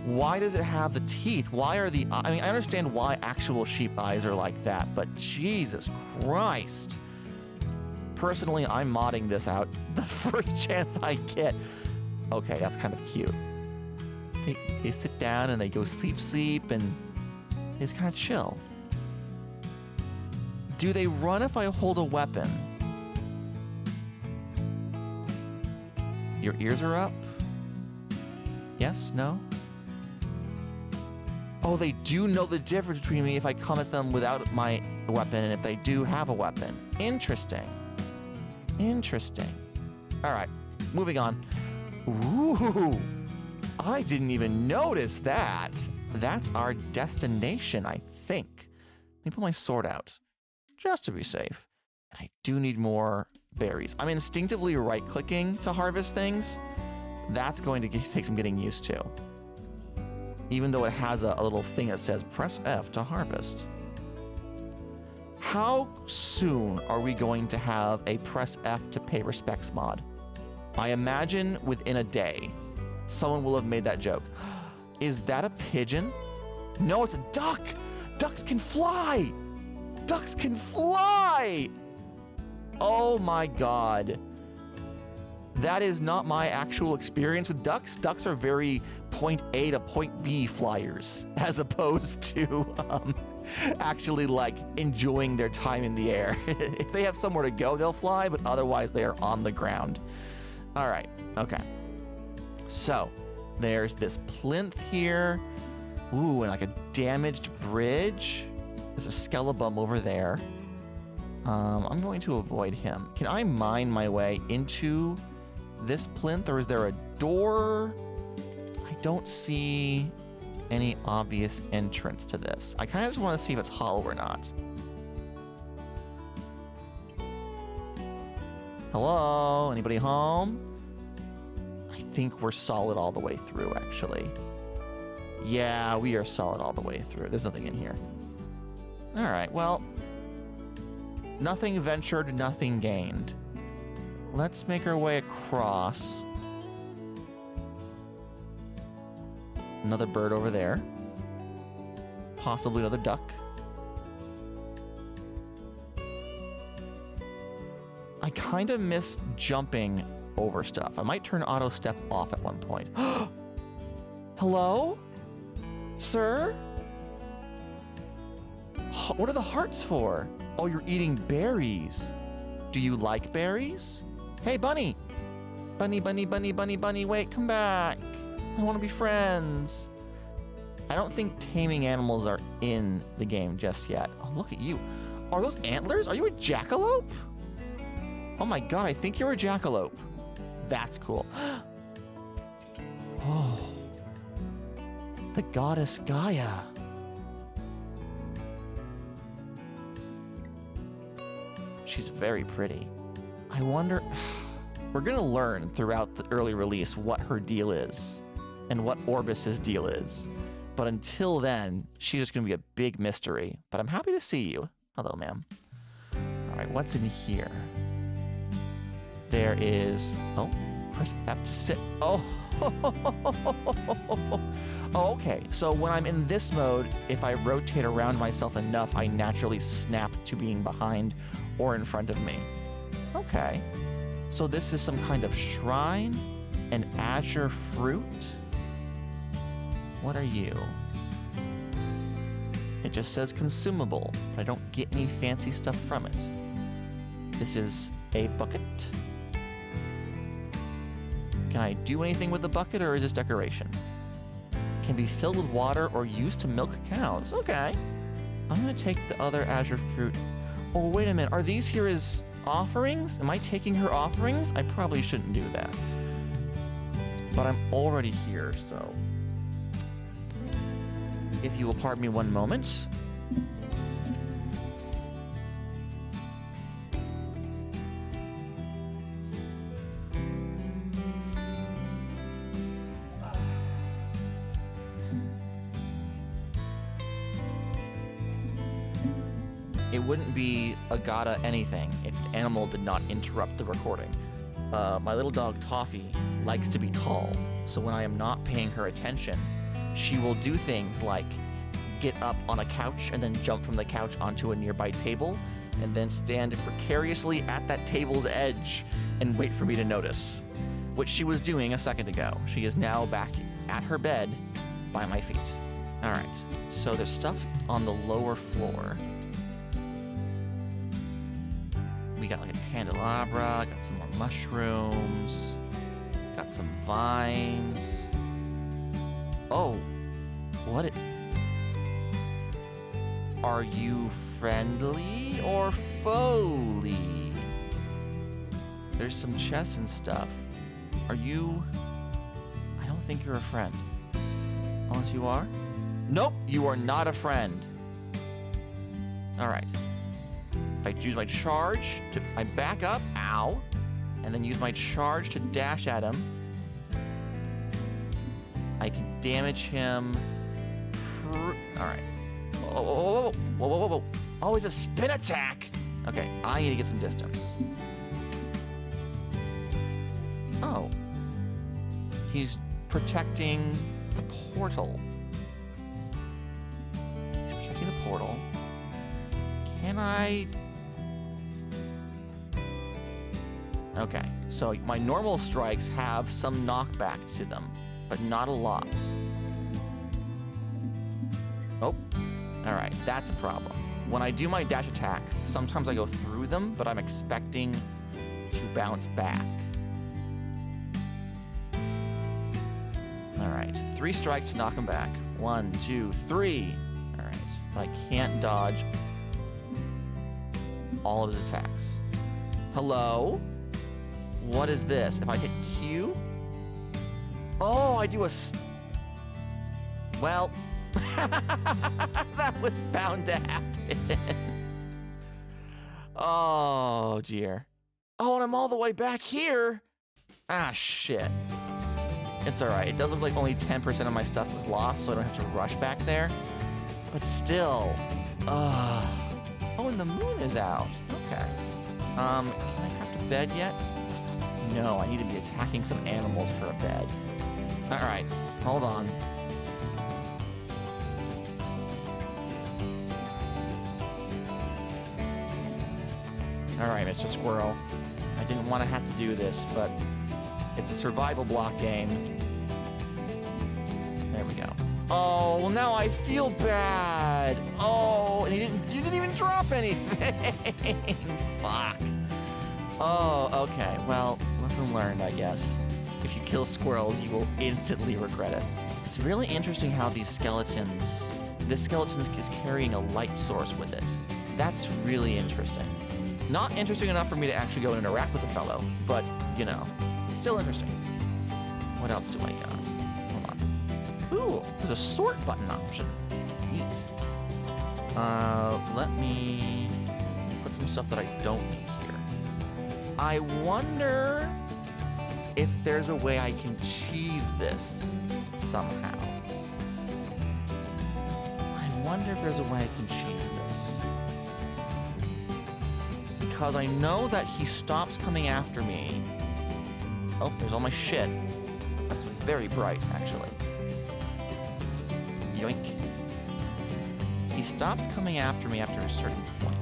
Why does it have the teeth? Why are the... I mean, I understand why actual sheep eyes are like that, but Jesus Christ. Personally, I'm modding this out the first chance I get. Okay, that's kind of cute. They sit down and they go sleep, and they just kind of chill. Do they run if I hold a weapon? Your ears are up? Yes? No? Oh, they do know the difference between me if I come at them without my weapon and if they do have a weapon. Interesting. Interesting. All right, moving on. Ooh, I didn't even notice that. That's our destination, I think. Let me pull my sword out, just to be safe. And I do need more berries. I'm instinctively right-clicking to harvest things. That's going to take some getting used to. Even though it has a little thing that says press F to harvest. How soon are we going to have a press F to pay respects mod? I imagine within a day, someone will have made that joke. Is that a pigeon? No, it's a duck. Ducks can fly. Ducks can fly. Oh my God. That is not my actual experience with ducks. Ducks are very point A to point B flyers, as opposed to actually like enjoying their time in the air. If they have somewhere to go, they'll fly, but otherwise they are on the ground. All right, okay. So there's this plinth here. Ooh, and like a damaged bridge. There's a skeleton over there. I'm going to avoid him. Can I mine my way into this plinth, or is there a door? I don't see any obvious entrance to this. I kind of just want to see if it's hollow or not. Hello? Anybody home? I think we're solid all the way through, actually. Yeah, we are solid all the way through. There's nothing in here. All right, well, nothing ventured, nothing gained. Let's make our way across. Another bird over there. Possibly another duck. I kind of miss jumping over stuff. I might turn auto step off at one point. Hello? Sir? What are the hearts for? Oh, you're eating berries. Do you like berries? Hey, bunny. Bunny, bunny, bunny, bunny, bunny, wait, come back. I want to be friends. I don't think taming animals are in the game just yet. Oh, look at you. Are those antlers? Are you a jackalope? Oh my god, I think you're a jackalope. That's cool. Oh. The goddess Gaia. She's very pretty. I wonder... We're gonna learn throughout the early release what her deal is and what Orbis's deal is. But until then, she's just gonna be a big mystery. But I'm happy to see you. Hello, ma'am. All right, what's in here? There is... Oh, press F to sit. Oh. Oh, okay. So when I'm in this mode, if I rotate around myself enough, I naturally snap to being behind or in front of me. Okay. So this is some kind of shrine? An azure fruit? What are you? It just says consumable, but I don't get any fancy stuff from it. This is a bucket. Can I do anything with the bucket, or is this decoration? Can be filled with water or used to milk cows. Okay. I'm gonna take the other azure fruit. Oh, wait a minute. Are these here as offerings? Am I taking her offerings? I probably shouldn't do that. But I'm already here, so... If you will pardon me one moment. It wouldn't be a Gadda anything if an animal did not interrupt the recording. My little dog Toffee likes to be tall, so when I am not paying her attention, she will do things like get up on a couch and then jump from the couch onto a nearby table, and then stand precariously at that table's edge and wait for me to notice, which she was doing a second ago. She is now back at her bed by my feet. All right, so there's stuff on the lower floor. We got like a candelabra, got some more mushrooms, got some vines. Oh, what it... Are you friendly or foely? There's some chests and stuff. Are you... I don't think you're a friend. Unless you are? Nope, you are not a friend. Alright. If I use my charge to... I back up, ow, and then use my charge to dash at him, I can damage him. Alright. Whoa, whoa, whoa, whoa, whoa, whoa, whoa. Oh, he's a spin attack! Okay, I need to get some distance. Oh. He's protecting the portal. He's protecting the portal. Can I... Okay, so my normal strikes have some knockback to them, but not a lot. Oh, all right, that's a problem. When I do my dash attack, sometimes I go through them, but I'm expecting to bounce back. All right, 3 strikes to knock him back. 1, 2, 3. All right, but I can't dodge all of his attacks. Hello? What is this? If I hit Q? Oh, I do a... Well, that was bound to happen. Oh, dear. Oh, and I'm all the way back here. Ah, shit. It's alright. It does look like only 10% of my stuff was lost, so I don't have to rush back there. But still. Oh, and the moon is out. Okay. Can I craft a bed yet? No, I need to be attacking some animals for a bed. Alright, hold on. Alright, Mr. Squirrel. I didn't want to have to do this, but it's a survival block game. There we go. Oh, well now I feel bad. Oh, and you didn't even drop anything. Fuck. Oh, okay. Well, lesson learned, I guess. If you kill squirrels, you will instantly regret it. It's really interesting how this skeleton is carrying a light source with it. That's really interesting. Not interesting enough for me to actually go and interact with the fellow, but, you know, it's still interesting. What else do I got? Hold on. Ooh, there's a sort button option. Neat. Let me put some stuff that I don't need here. I wonder if there's a way I can cheese this somehow. I wonder if there's a way I can cheese this. Because I know that he stops coming after me. Oh, there's all my shit. That's very bright, actually. Yoink. He stops coming after me after a certain point.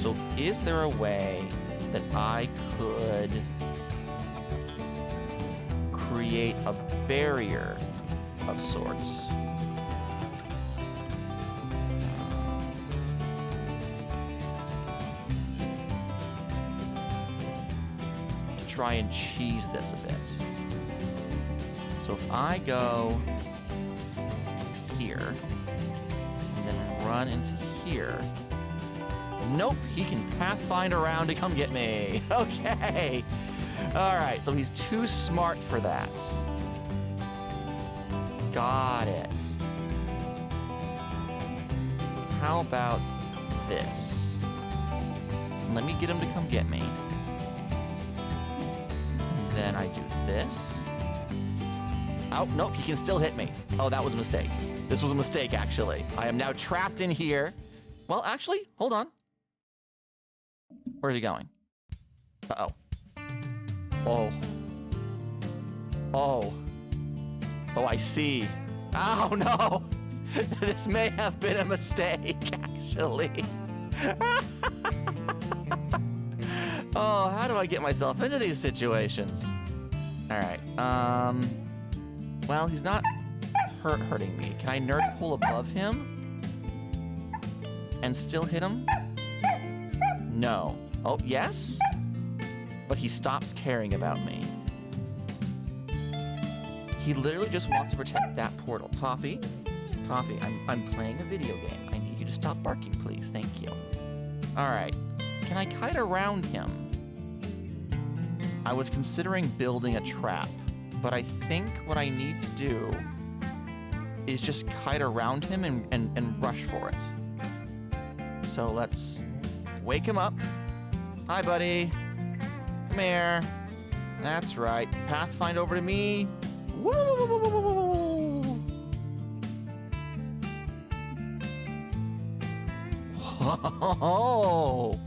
So is there a way that I could create a barrier of sorts? Try and cheese this a bit. So if I go here and then run into here. Nope, he can pathfind around to come get me. Okay. All right, so he's too smart for that. Got it. How about this? Let me get him to come get me. Then I do this. Oh, nope, he can still hit me. Oh, that was a mistake. This was a mistake, actually. I am now trapped in here. Well, actually, hold on. Where's he going? Uh-oh. Oh. Oh. Oh, I see. Oh, no. This may have been a mistake, actually. Oh, how do I get myself into these situations? All right. Well, he's not hurting me. Can I nerd pull above him and still hit him? No. Oh, yes? But he stops caring about me. He literally just wants to protect that portal. Toffee, Toffee, I'm playing a video game. I need you to stop barking, please. Thank you. All right. Can I kite around him? I was considering building a trap, but I think what I need to do is just kite around him and rush for it. So let's wake him up. Hi, buddy. Come here. That's right. Pathfind over to me. Woo! Oh.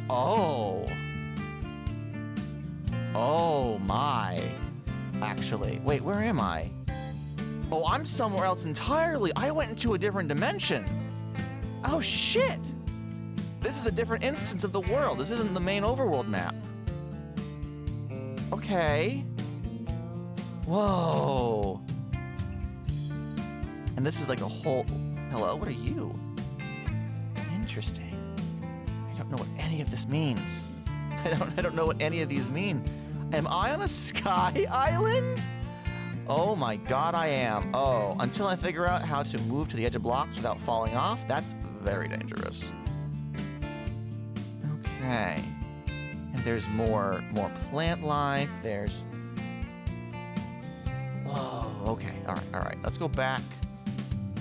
Oh. Oh my. Actually, wait, where am I? Oh, I'm somewhere else entirely. I went into a different dimension. Oh shit. This is a different instance of the world. This isn't the main overworld map. Okay. Whoa. And this is like a whole... Hello, what are you? Interesting. I don't know what any of this means. I don't know what any of these mean. Am I on a sky island? Oh my god, I am. Oh, until I figure out how to move to the edge of blocks without falling off, that's very dangerous. Okay. And there's more plant life. There's... Whoa, Okay, all right. Let's go back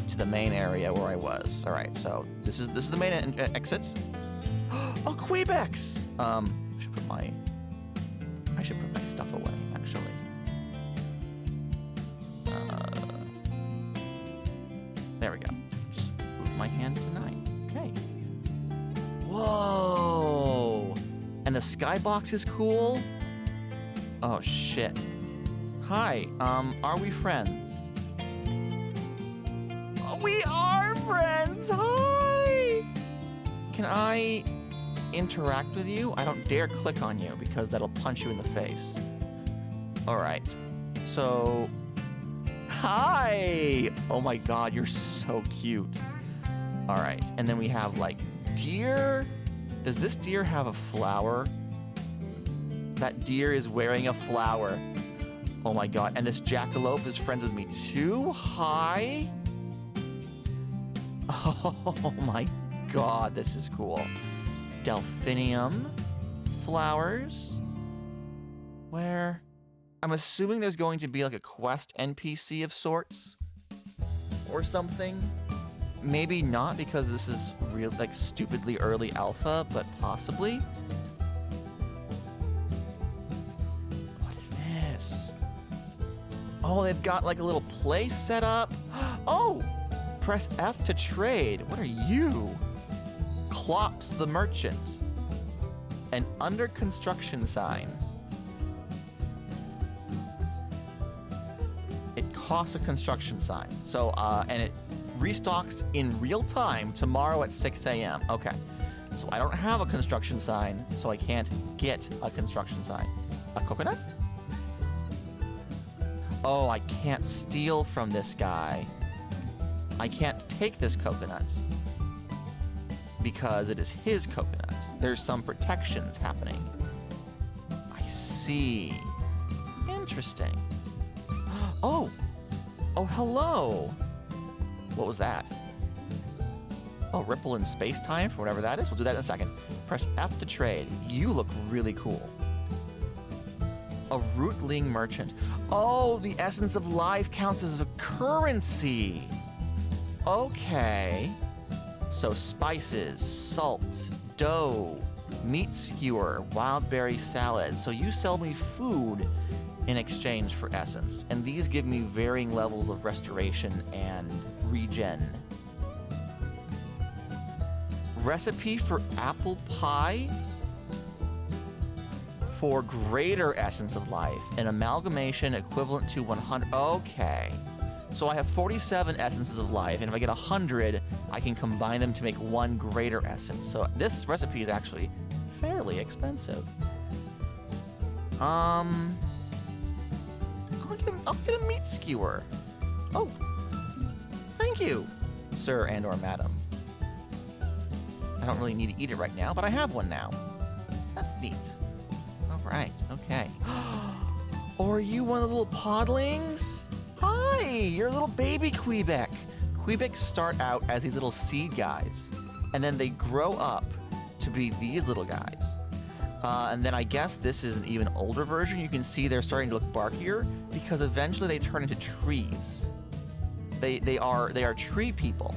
to the main area where I was. All right, so this is the main exit. Oh, Quebecs! I should put my stuff away, actually. There we go. Just move my hand to 9. Okay. Whoa! And the skybox is cool? Oh, shit. Hi, are we friends? Oh, we are friends! Hi! Can I interact with you? I don't dare click on you because that'll punch you in the face. Alright. So... Hi! Oh my god, you're so cute. Alright, and then we have, like, deer? Does this deer have a flower? That deer is wearing a flower. Oh my god, and this jackalope is friends with me too? Hi! Oh my god, this is cool. Delphinium flowers. Where? I'm assuming there's going to be like a quest NPC of sorts. Or something. Maybe not because this is real, like stupidly early alpha, but possibly. What is this? Oh, they've got like a little place set up. Oh! Press F to trade. What are you? Clops the merchant. An under construction sign. It costs a construction sign. So, and it restocks in real time tomorrow at 6 a.m. Okay. So I don't have a construction sign, so I can't get a construction sign. A coconut? Oh, I can't steal from this guy. I can't take this coconut because it is his coconut. There's some protections happening. I see. Interesting. Oh! Oh, hello! What was that? Oh, ripple in space-time for whatever that is. We'll do that in a second. Press F to trade. You look really cool. A rootling merchant. Oh, the essence of life counts as a currency. Okay. So spices, salt, dough, meat skewer, wild berry salad. So you sell me food in exchange for essence. And these give me varying levels of restoration and regen. Recipe for apple pie? For greater essence of life, an amalgamation equivalent to 100. Okay. So I have 47 essences of life, and if I get 100, I can combine them to make one greater essence. So this recipe is actually fairly expensive. I'll get a meat skewer. Oh, thank you, sir and or madam. I don't really need to eat it right now, but I have one now. That's neat. All right, okay. Or are you one of the little podlings? Hi, you're a little baby Quebec. Quebecs start out as these little seed guys, and then they grow up to be these little guys. And then I guess this is an even older version. You can see they're starting to look barkier because eventually they turn into trees. They are tree people.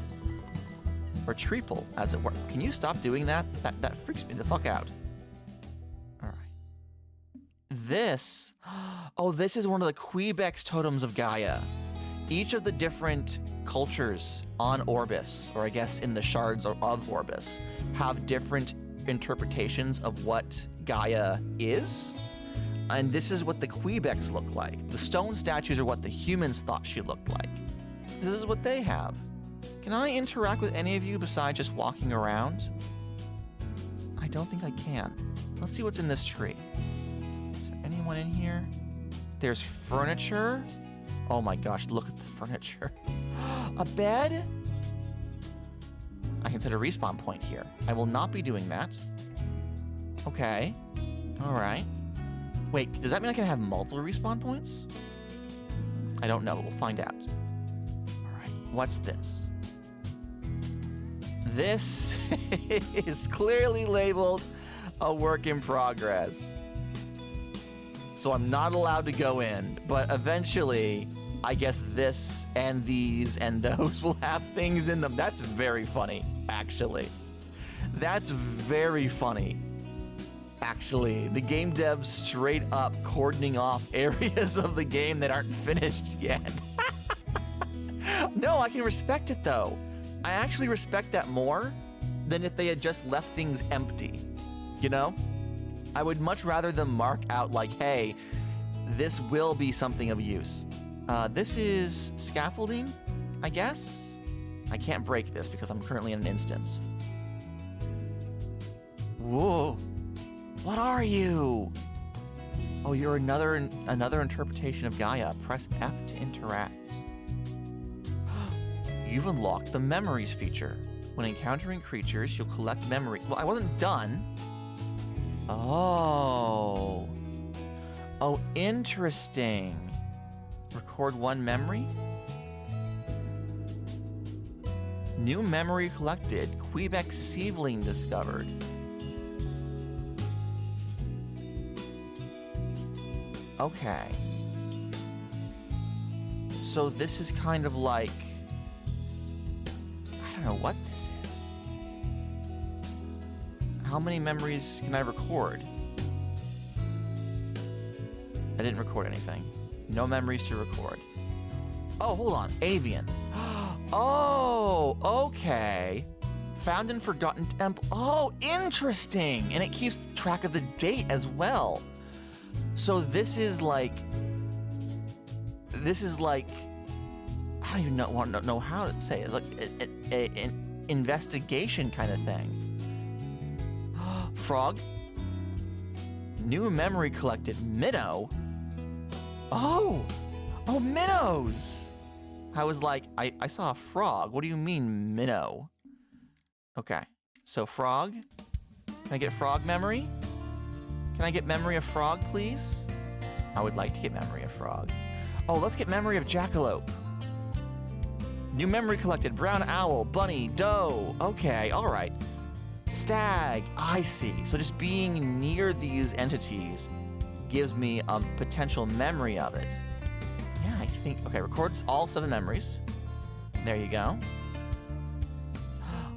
Or treeple, as it were. Can you stop doing that? That freaks me the fuck out. Alright. This... Oh, this is one of the Quebecs totems of Gaia. Each of the different cultures on Orbis, or I guess in the shards of Orbis, have different interpretations of what Gaia is. And this is what the Quebecs look like. The stone statues are what the humans thought she looked like. This is what they have. Can I interact with any of you besides just walking around? I don't think I can. Let's see what's in this tree. Is there anyone in here? There's furniture. Oh my gosh, look at the furniture. A bed? I can set a respawn point here. I will not be doing that. Okay. All right. Wait, does that mean I can have multiple respawn points? I don't know, but we'll find out. All right, what's this? This is clearly labeled a work in progress. So I'm not allowed to go in, but eventually I guess this and these and those will have things in them. That's very funny, actually. That's very funny. Actually, the game devs straight up cordoning off areas of the game that aren't finished yet. No, I can respect it though. I actually respect that more than if they had just left things empty. You know? I would much rather them mark out like, hey, this will be something of use. This is scaffolding, I guess? I can't break this because I'm currently in an instance. Whoa. What are you? Oh, you're another interpretation of Gaia. Press F to interact. You've unlocked the memories feature. When encountering creatures, you'll collect memory. Well, I wasn't done. Oh. Oh, interesting. Record one memory. New memory collected. Quebec Sieveling discovered. Okay. So this is kind of like... I don't know what this is. How many memories can I record? I didn't record anything. No memories to record. Oh, hold on. Avian. Oh, okay. Found in Forgotten Temple. Oh, interesting. And it keeps track of the date as well. So this is like, I don't even know how to say it. Like an investigation kind of thing. Frog. New memory collected. Minnow. Oh, minnows. I was like, I saw a frog. What do you mean, minnow? Okay, so frog. Can I get frog memory? Can I get memory of frog, please? I would like to get memory of frog. Oh, let's get memory of jackalope. New memory collected. Brown owl, bunny, doe. Okay, all right. Stag, I see. So just being near these entities gives me a potential memory of it. Yeah, I think, okay, records all 7 memories. There you go.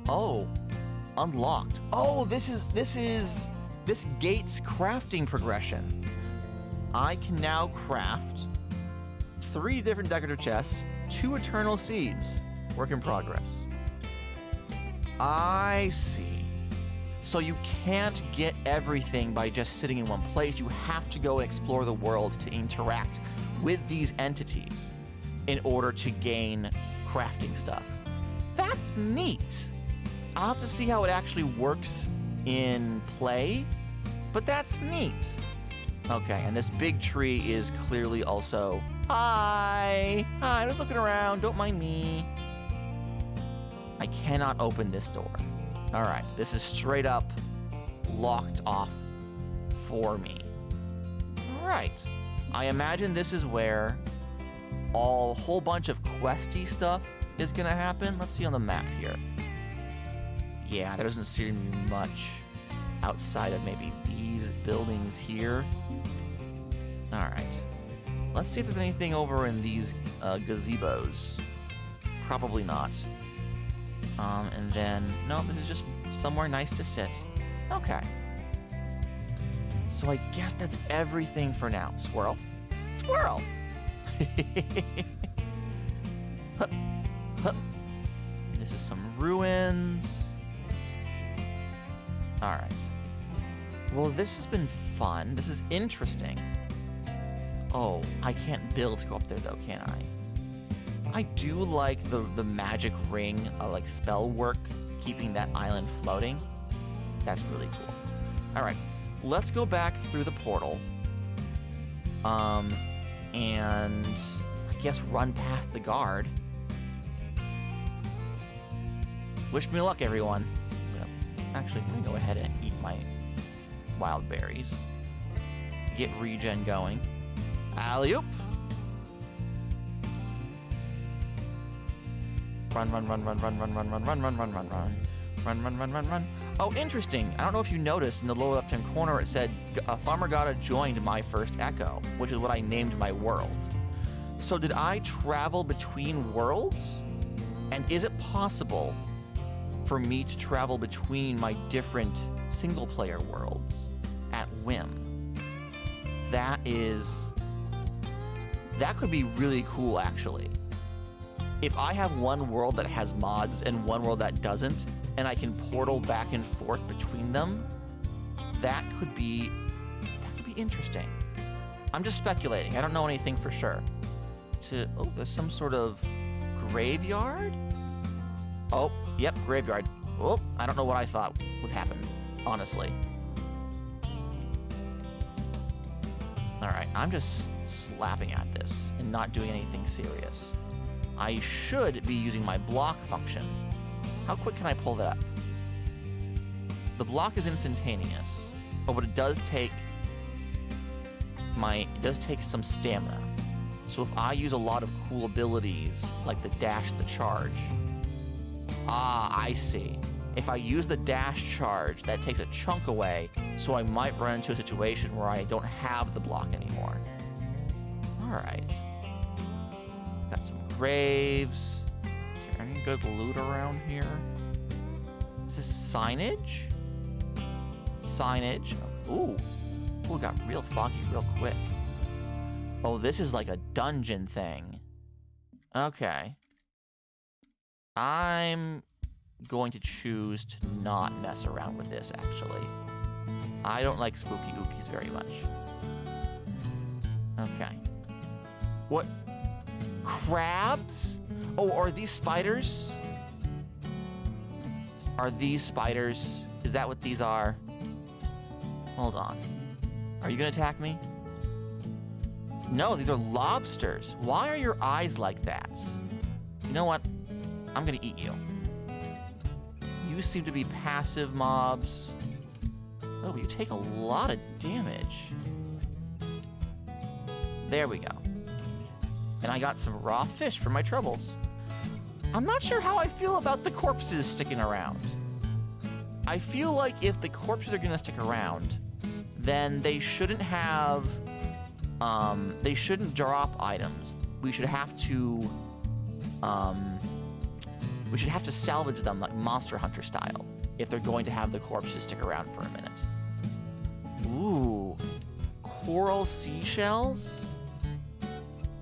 Oh, unlocked. Oh, this gates crafting progression. I can now craft 3 different decorative chests, 2 eternal seeds. Work in progress. I see. So you can't get everything by just sitting in one place. You have to go and explore the world to interact with these entities in order to gain crafting stuff. That's neat. I'll have to see how it actually works in play, but that's neat. Okay, and this big tree is clearly also... Hi, just looking around, don't mind me. I cannot open this door. All right, this is straight up locked off for me. All right, I imagine this is where a whole bunch of questy stuff is gonna happen. Let's see on the map here. Yeah, there doesn't seem to be much outside of maybe these buildings here. All right, let's see if there's anything over in these gazebos. Probably not. And then, no, this is just somewhere nice to sit. Okay. So I guess that's everything for now. Squirrel. Squirrel! Hup. Hup. This is some ruins. Alright. Well, this has been fun. This is interesting. Oh, I can't build to go up there though, can I? I do like the magic ring, like spell work, keeping that island floating. That's really cool. All right, let's go back through the portal. And I guess run past the guard. Wish me luck, everyone. Actually, let me go ahead and eat my wild berries. Get regen going. Alley-oop. Run, run, run, run, run, run, run, run, run, run, run, run, run. Run, run, run, run, run. Oh, interesting. I don't know if you noticed in the lower left-hand corner it said Farmer Gadda joined my first echo, which is what I named my world. So did I travel between worlds? And is it possible for me to travel between my different single-player worlds at whim? That could be really cool, actually. If I have one world that has mods and one world that doesn't, and I can portal back and forth between them, that could be interesting. I'm just speculating. I don't know anything for sure. Oh, there's some sort of graveyard? Oh, yep, graveyard. Oh, I don't know what I thought would happen, honestly. Alright, I'm just slapping at this and not doing anything serious. I should be using my block function. How quick can I pull that up? The block is instantaneous. Oh, but it does take some stamina. So if I use a lot of cool abilities, like the dash, the charge. Ah, I see. If I use the dash charge, that takes a chunk away, so I might run into a situation where I don't have the block anymore. Alright. Got some graves. Is there any good loot around here? Is this signage? Signage. Ooh. Ooh, it got real foggy real quick. Oh, this is like a dungeon thing. Okay. I'm going to choose to not mess around with this, actually. I don't like spooky ookies very much. Okay. What? Crabs? Oh, are these spiders? Are these spiders? Is that what these are? Hold on. Are you gonna attack me? No, these are lobsters. Why are your eyes like that? You know what? I'm gonna eat you. You seem to be passive mobs. Oh, but you take a lot of damage. There we go. And I got some raw fish for my troubles. I'm not sure how I feel about the corpses sticking around. I feel like if the corpses are gonna stick around, then they shouldn't have, they shouldn't drop items. We should have to salvage them like Monster Hunter style if they're going to have the corpses stick around for a minute. Ooh, coral seashells?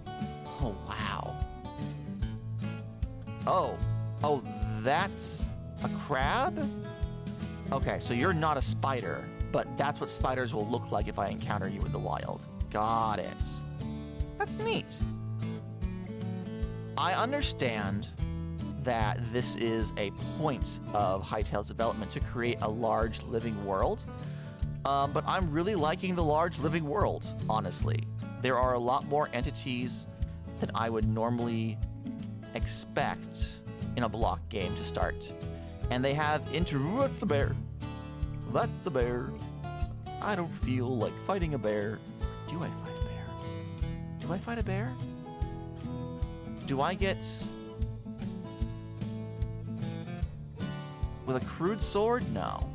Oh, wow. Oh, that's a crab? Okay, so you're not a spider, but that's what spiders will look like if I encounter you in the wild. Got it. That's neat. I understand that this is a point of Hytale's development to create a large living world, but I'm really liking the large living world, honestly. There are a lot more entities than I would normally expect in a block game to start. And they have that's a bear. That's a bear. I don't feel like fighting a bear. Do I fight a bear? Do I fight a bear? Do I get... with a crude sword? No.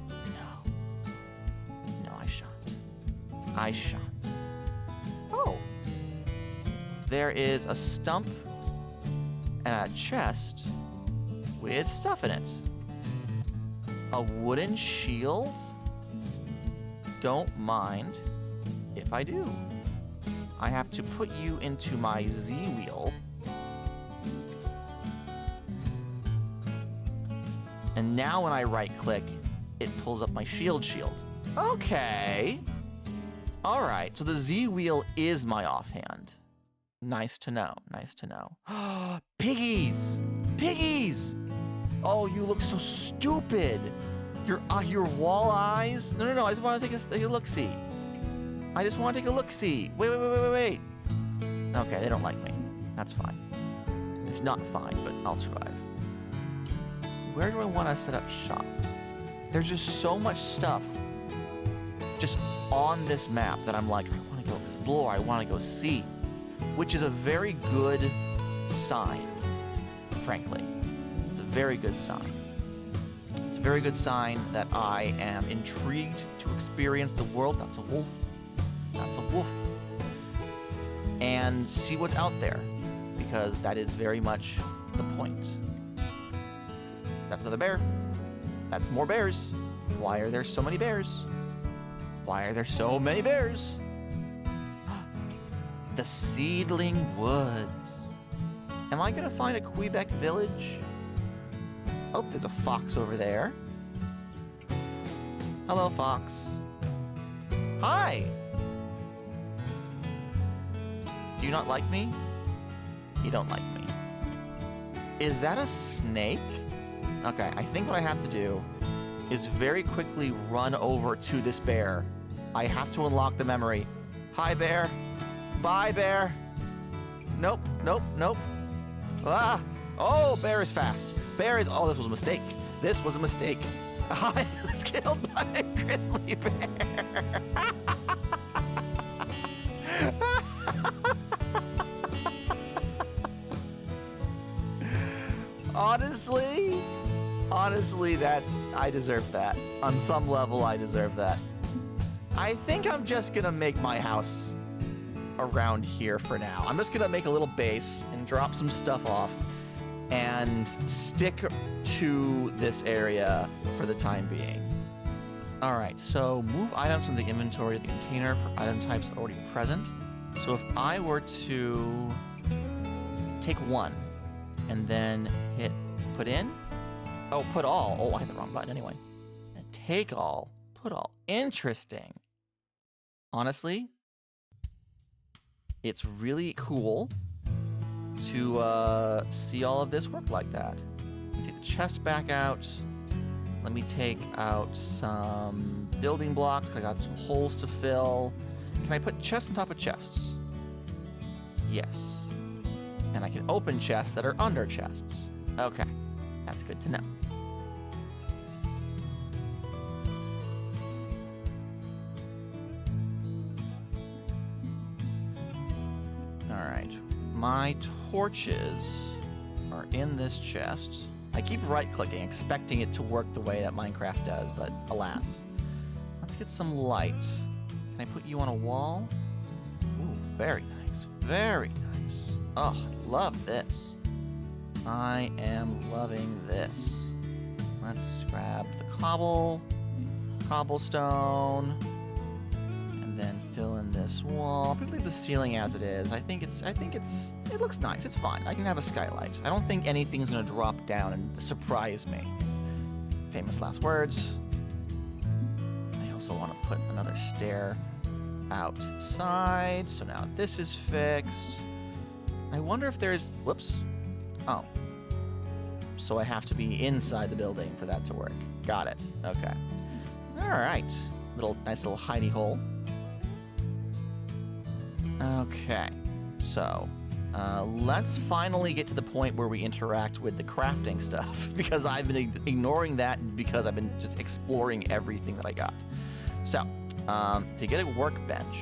No, I shot. Oh. There is a stump and a chest with stuff in it. A wooden shield? Don't mind if I do. I have to put you into my Z wheel. And now when I right click, it pulls up my shield. Okay. All right, so the Z wheel is my offhand. Nice to know. Piggies! Piggies! Oh, you look so stupid. Your wall eyes. No. I just want to take a look-see. Wait. Okay, they don't like me. That's fine. It's not fine, but I'll survive. Where do I want to set up shop? There's just so much stuff just on this map that I'm like, I want to go explore. I want to go see, which is a very good sign, frankly. It's a very good sign. It's a very good sign that I am intrigued to experience the world. That's a wolf. And see what's out there. because that is very much the point. That's another bear. That's more bears. Why are there so many bears? Why are there so many bears? The Seedling Woods. Am I gonna find a Quebec village? Oh, there's a fox over there. Hello, fox. Hi! Do you not like me? You don't like me. Is that a snake? Okay, I think what I have to do is very quickly run over to this bear. I have to unlock the memory. Hi, bear. Bye, bear. Nope, nope, nope. Ah! Oh, bear is fast. Bear is... Oh, this was a mistake. This was a mistake. I was killed by a grizzly bear. Honestly, that I deserve that. On some level, I deserve that. I think I'm just gonna make my house around here for now. I'm just gonna make a little base and drop some stuff off and stick to this area for the time being. All right, so move items from the inventory to the container for item types already present. So if I were to take one and then hit put in, oh, put all. Oh, I hit the wrong button anyway. And take all, put all. Interesting. Honestly, it's really cool to see all of this work like that. Take the chest back out. Let me take out some building blocks. I got some holes to fill. Can I put chests on top of chests? Yes. And I can open chests that are under chests. Okay, that's good to know. All right, my torches are in this chest. I keep right-clicking, expecting it to work the way that Minecraft does, but alas. Let's get some light. Can I put you on a wall? Ooh, very nice. Very nice. Oh, I love this. I am loving this. Let's grab the cobblestone, and then fill in this wall. I'm gonna leave the ceiling as it is. I think it looks nice. It's fine. I can have a skylight. I don't think anything's gonna drop down and surprise me. Famous last words. I also want to put another stair outside. So now this is fixed. I wonder if there's... Whoops. Oh. So I have to be inside the building for that to work. Got it. Okay. All right. Nice little hidey hole. Okay. So, let's finally get to the point where we interact with the crafting stuff, because I've been ignoring that because I've been just exploring everything that I got. So, to get a workbench,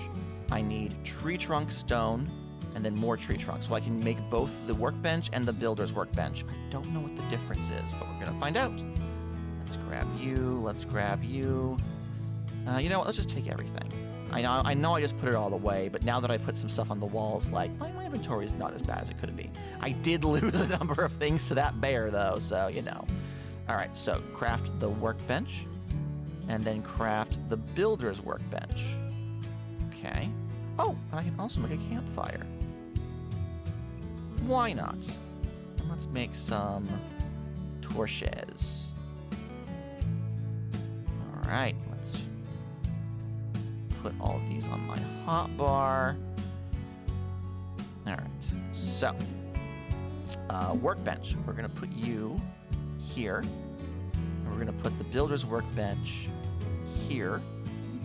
I need tree trunk stone and then more tree trunks, so I can make both the workbench and the builder's workbench. I don't know what the difference is, but we're gonna find out. Let's grab you. Let's grab you. You know what? Let's just take everything. I know I just put it all away, but now that I put some stuff on the walls, like, my inventory is not as bad as it could be. I did lose a number of things to that bear, though, so, you know. All right, so craft the workbench, and then craft the builder's workbench. Okay. Oh, and I can also make a campfire. Why not? And let's make some torches. All right, let's put all of these on my hotbar. All right, so workbench. We're gonna put you here. And we're gonna put the builder's workbench here.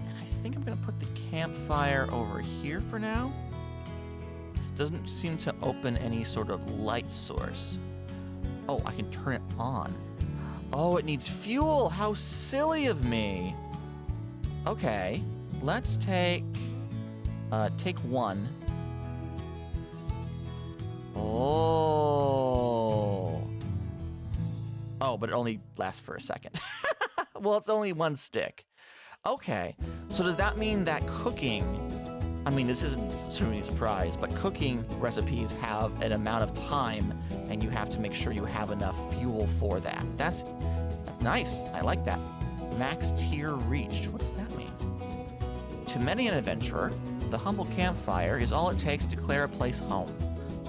And I think I'm gonna put the campfire over here for now. This doesn't seem to open any sort of light source. Oh, I can turn it on. Oh, it needs fuel. How silly of me. Okay. Let's take one. Oh. Oh, but it only lasts for a second. Well, it's only one stick. Okay. So does that mean that cooking I mean, this isn't certainly a surprise, but cooking recipes have an amount of time, and you have to make sure you have enough fuel for that. That's nice. I like that. Max tier reached. What does that mean? To many an adventurer, the humble campfire is all it takes to declare a place home.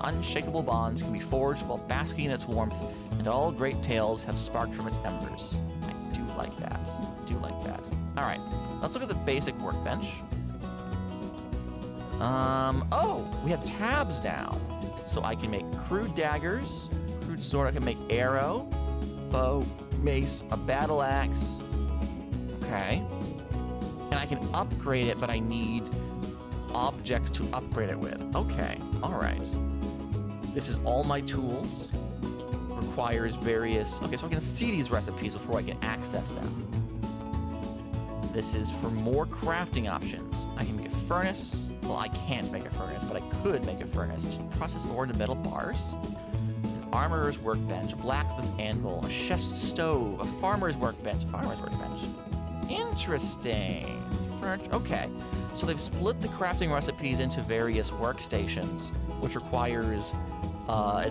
Unshakable bonds can be forged while basking in its warmth, and all great tales have sparked from its embers. I do like that. All right, let's look at the basic workbench. Oh, we have tabs now. So I can make crude daggers, crude sword, I can make arrow, bow, mace, a battle axe. Okay. And I can upgrade it, but I need objects to upgrade it with. Okay, all right. This is all my tools. Requires various... Okay, so I can see these recipes before I can access them. This is for more crafting options. I can make a furnace. Well, I can't make a furnace, but I could make a furnace to process ore into metal bars. An armorer's workbench, a blacksmith's anvil, a chef's stove, a farmer's workbench, Interesting. Okay, so they've split the crafting recipes into various workstations, which requires,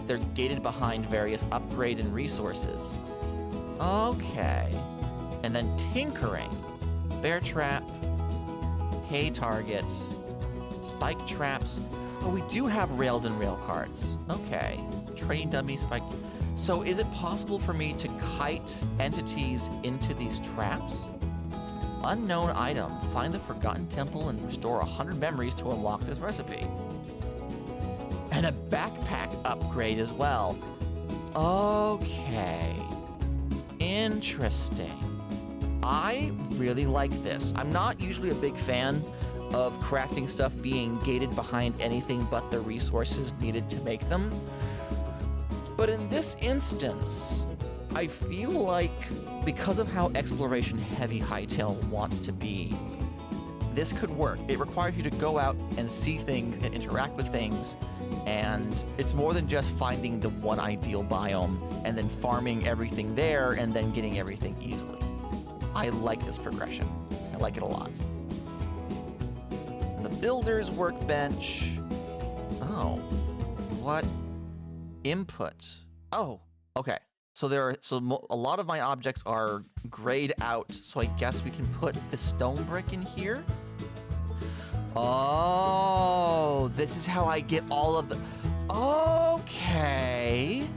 they're gated behind various upgrades and resources. Okay. And then tinkering. Bear trap, hay targets, spike traps. Oh, we do have rails and rail carts. Okay. Training dummy, spike. So is it possible for me to kite entities into these traps? Unknown item. Find the forgotten temple and restore 100 memories to unlock this recipe. And a backpack upgrade as well. Okay. Interesting. I really like this. I'm not usually a big fan of crafting stuff being gated behind anything but the resources needed to make them. But in this instance, I feel like because of how exploration heavy Hytale wants to be, this could work. It requires you to go out and see things and interact with things, and it's more than just finding the one ideal biome and then farming everything there and then getting everything easily. I like this progression. I like it a lot. The builder's workbench. Oh, what input? Oh, okay. So a lot of my objects are grayed out, so I guess we can put the stone brick in here. Oh, this is how I get all of the... Okay.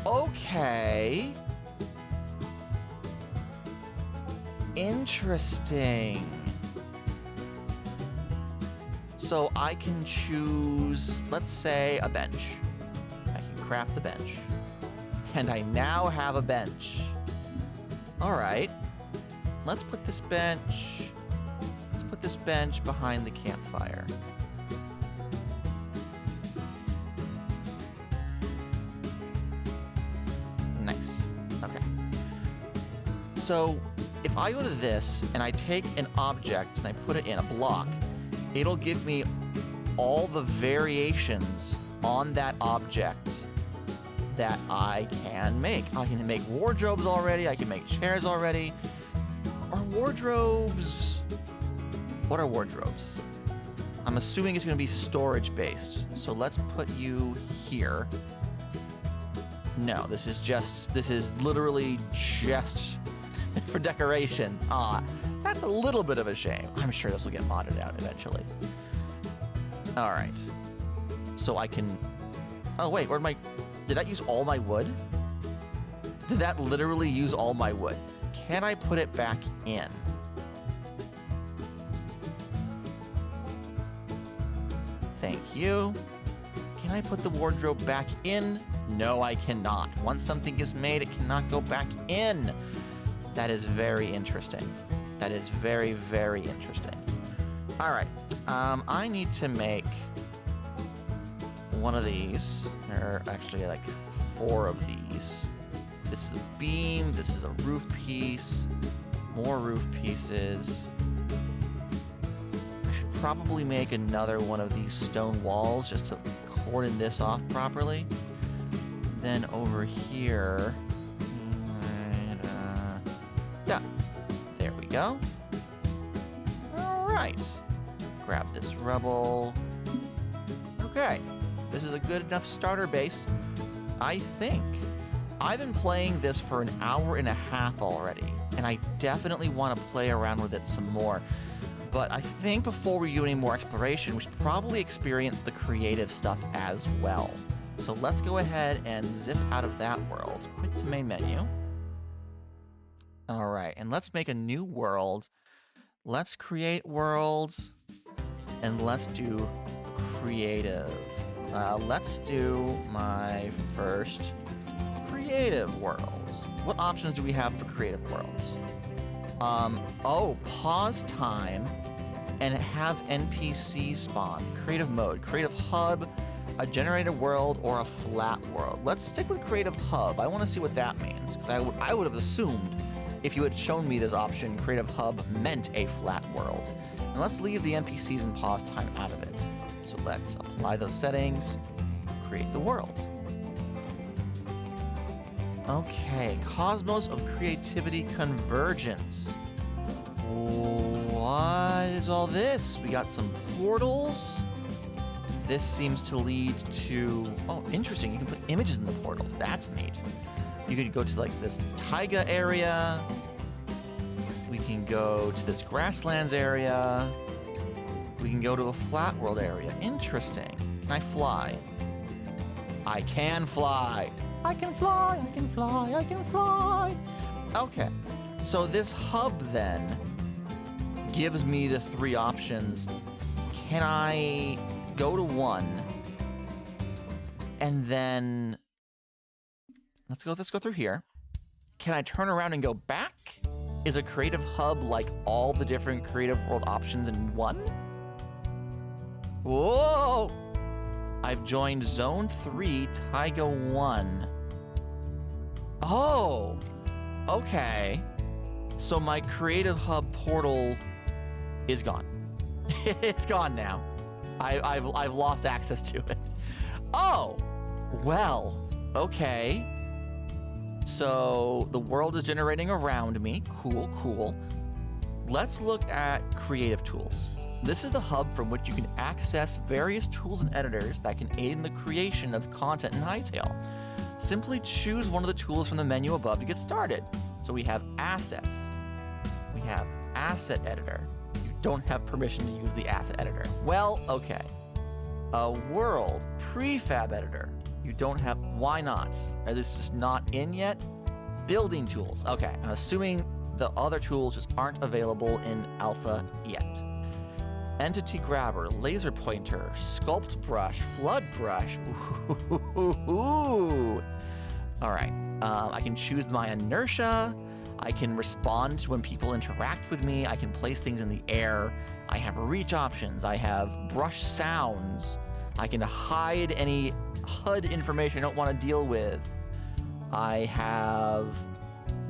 Okay. Interesting. So I can choose, let's say, a bench. I can craft the bench. And I now have a bench. All right. Let's put this bench behind the campfire. Nice. Okay. So if I go to this and I take an object and I put it in a block, it'll give me all the variations on that object that I can make. I can make wardrobes already. I can make chairs already. Are wardrobes... What are wardrobes? I'm assuming it's going to be storage based. So let's put you here. No, this is literally just for decoration. Ah, that's a little bit of a shame. I'm sure this will get modded out eventually. All right. So I can... Oh, wait, where'd my... Did that use all my wood? Did that literally use all my wood? Can I put it back in? Thank you. Can I put the wardrobe back in? No, I cannot. Once something is made, it cannot go back in. That is very interesting. That is very, very interesting. All right. I need to make one of these. There are actually like 4 of these. This is a beam. This is a roof piece. More roof pieces. I should probably make another one of these stone walls just to cordon this off properly. Then over here... yeah. There we go. All right. grab this rubble. Okay, this is a good enough starter base, I think. I've been playing this for an hour and a half already, and I definitely want to play around with it some more. But I think before we do any more exploration, we should probably experience the creative stuff as well. So let's go ahead and zip out of that world. Quit to main menu. All right, and let's make a new world. Let's create worlds, and let's do creative. Let's do my first creative world. What options do we have for creative worlds? Pause time and have NPC spawn. Creative mode, creative hub, a generated world, or a flat world. Let's stick with creative hub. I want to see what that means, because I would have assumed if you had shown me this option, creative hub meant a flat world. And let's leave the NPCs and pause time out of it. So let's apply those settings, create the world. Okay, Cosmos of Creativity Convergence. What is all this? We got some portals. This seems to lead to... Oh, interesting. You can put images in the portals. That's neat. You could go to, like, this taiga area. We can go to this grasslands area. We can go to a flat world area. Interesting. Can I fly? I can fly. I can fly, I can fly, I can fly. Okay, so this hub then gives me the three options. Can I go to one and then let's go through here. Can I turn around and go back? Is a creative hub like all the different creative world options in one? Whoa! I've joined Zone 3, Taiga 1. Oh! Okay. So my creative hub portal is gone. It's gone now. I've lost access to it. Oh! Well, okay. So the world is generating around me. Cool, cool. Let's look at creative tools. This is the hub from which you can access various tools and editors that can aid in the creation of content in Hytale. Simply choose one of the tools from the menu above to get started. So we have assets. We have asset editor. You don't have permission to use the asset editor. Well, okay. A world prefab editor. You don't have, why not? Are this just not in yet? Building tools. Okay, I'm assuming the other tools just aren't available in alpha yet. Entity grabber, laser pointer, sculpt brush, flood brush. Ooh. All right, I can choose my inertia. I can respond when people interact with me. I can place things in the air. I have reach options. I have brush sounds. I can hide any HUD information I don't want to deal with. I have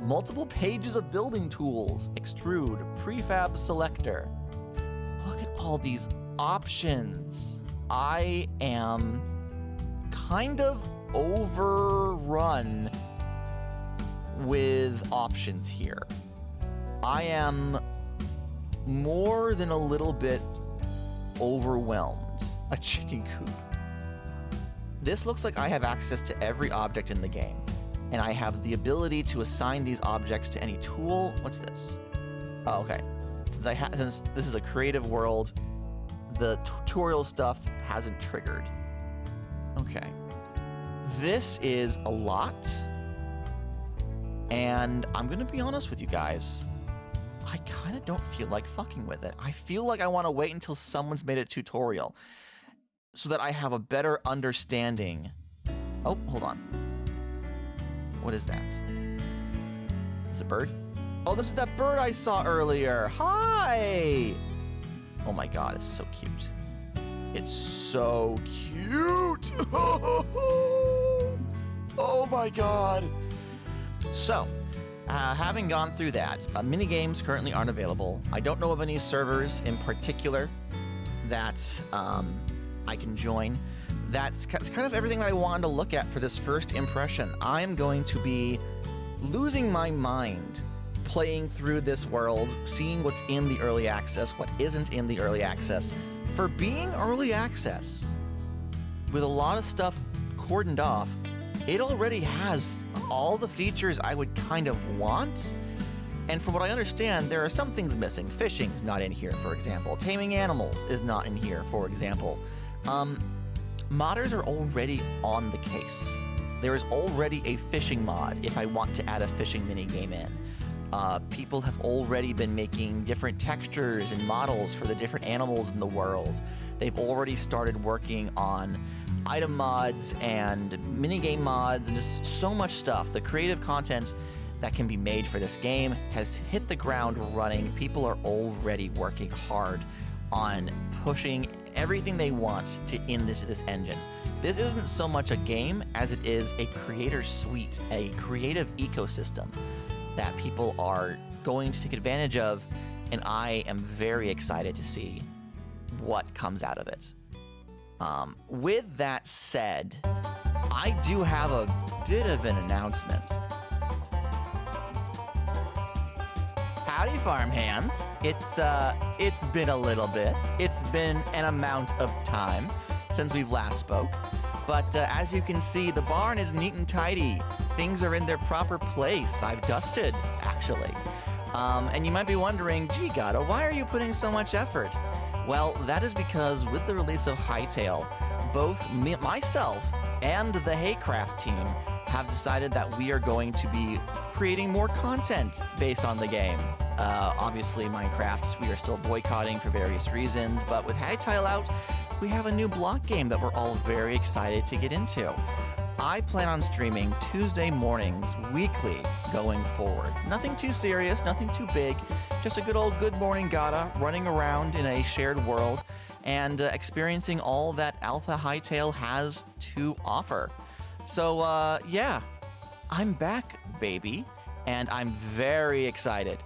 multiple pages of building tools, extrude, prefab selector. Look at all these options. I am kind of overrun with options here. I am more than a little bit overwhelmed. A chicken coop. This looks like I have access to every object in the game, and I have the ability to assign these objects to any tool. What's this? Oh, okay. Since this is a creative world, the tutorial stuff hasn't triggered. Okay. This is a lot, and I'm gonna be honest with you guys. I kind of don't feel like fucking with it. I feel like I want to wait until someone's made a tutorial so that I have a better understanding. Oh, hold on. What is that? It's a bird? Oh, this is that bird I saw earlier. Hi! Oh my god, it's so cute. It's so cute! Oh my god! So, having gone through that, mini games currently aren't available. I don't know of any servers in particular that I can join. That's kind of everything that I wanted to look at for this first impression. I'm going to be losing my mind playing through this world, seeing what's in the early access, what isn't in the early access. For being early access, with a lot of stuff cordoned off, it already has all the features I would kind of want. And from what I understand, there are some things missing. Fishing's not in here, for example. Taming animals is not in here, for example. Modders are already on the case. There is already a fishing mod if I want to add a fishing minigame in. People have already been making different textures and models for the different animals in the world. They've already started working on item mods and minigame mods and just so much stuff. The creative content that can be made for this game has hit the ground running. People are already working hard on pushing everything they want to into this engine. This isn't so much a game as it is a creator suite, a creative ecosystem that people are going to take advantage of, and I am very excited to see what comes out of it. With that said, I do have a bit of an announcement. Howdy, farm hands. It's been a little bit. It's been an amount of time since we've last spoke. But as you can see, the barn is neat and tidy. Things are in their proper place. I've dusted, actually. And you might be wondering, gee, Gadda, why are you putting so much effort? Well, that is because with the release of Hytale, both myself and the Haycraft team have decided that we are going to be creating more content based on the game. Obviously, Minecraft, we are still boycotting for various reasons, but with Hytale out, we have a new block game that we're all very excited to get into. I plan on streaming Tuesday mornings weekly going forward. Nothing too serious, nothing too big, just a good old Good Morning Gadda running around in a shared world and experiencing all that Alpha Hytale has to offer. So, yeah, I'm back, baby, and I'm very excited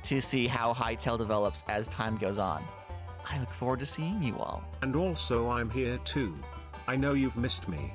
to see how Hytale develops as time goes on. I look forward to seeing you all. And also I'm here too. I know you've missed me.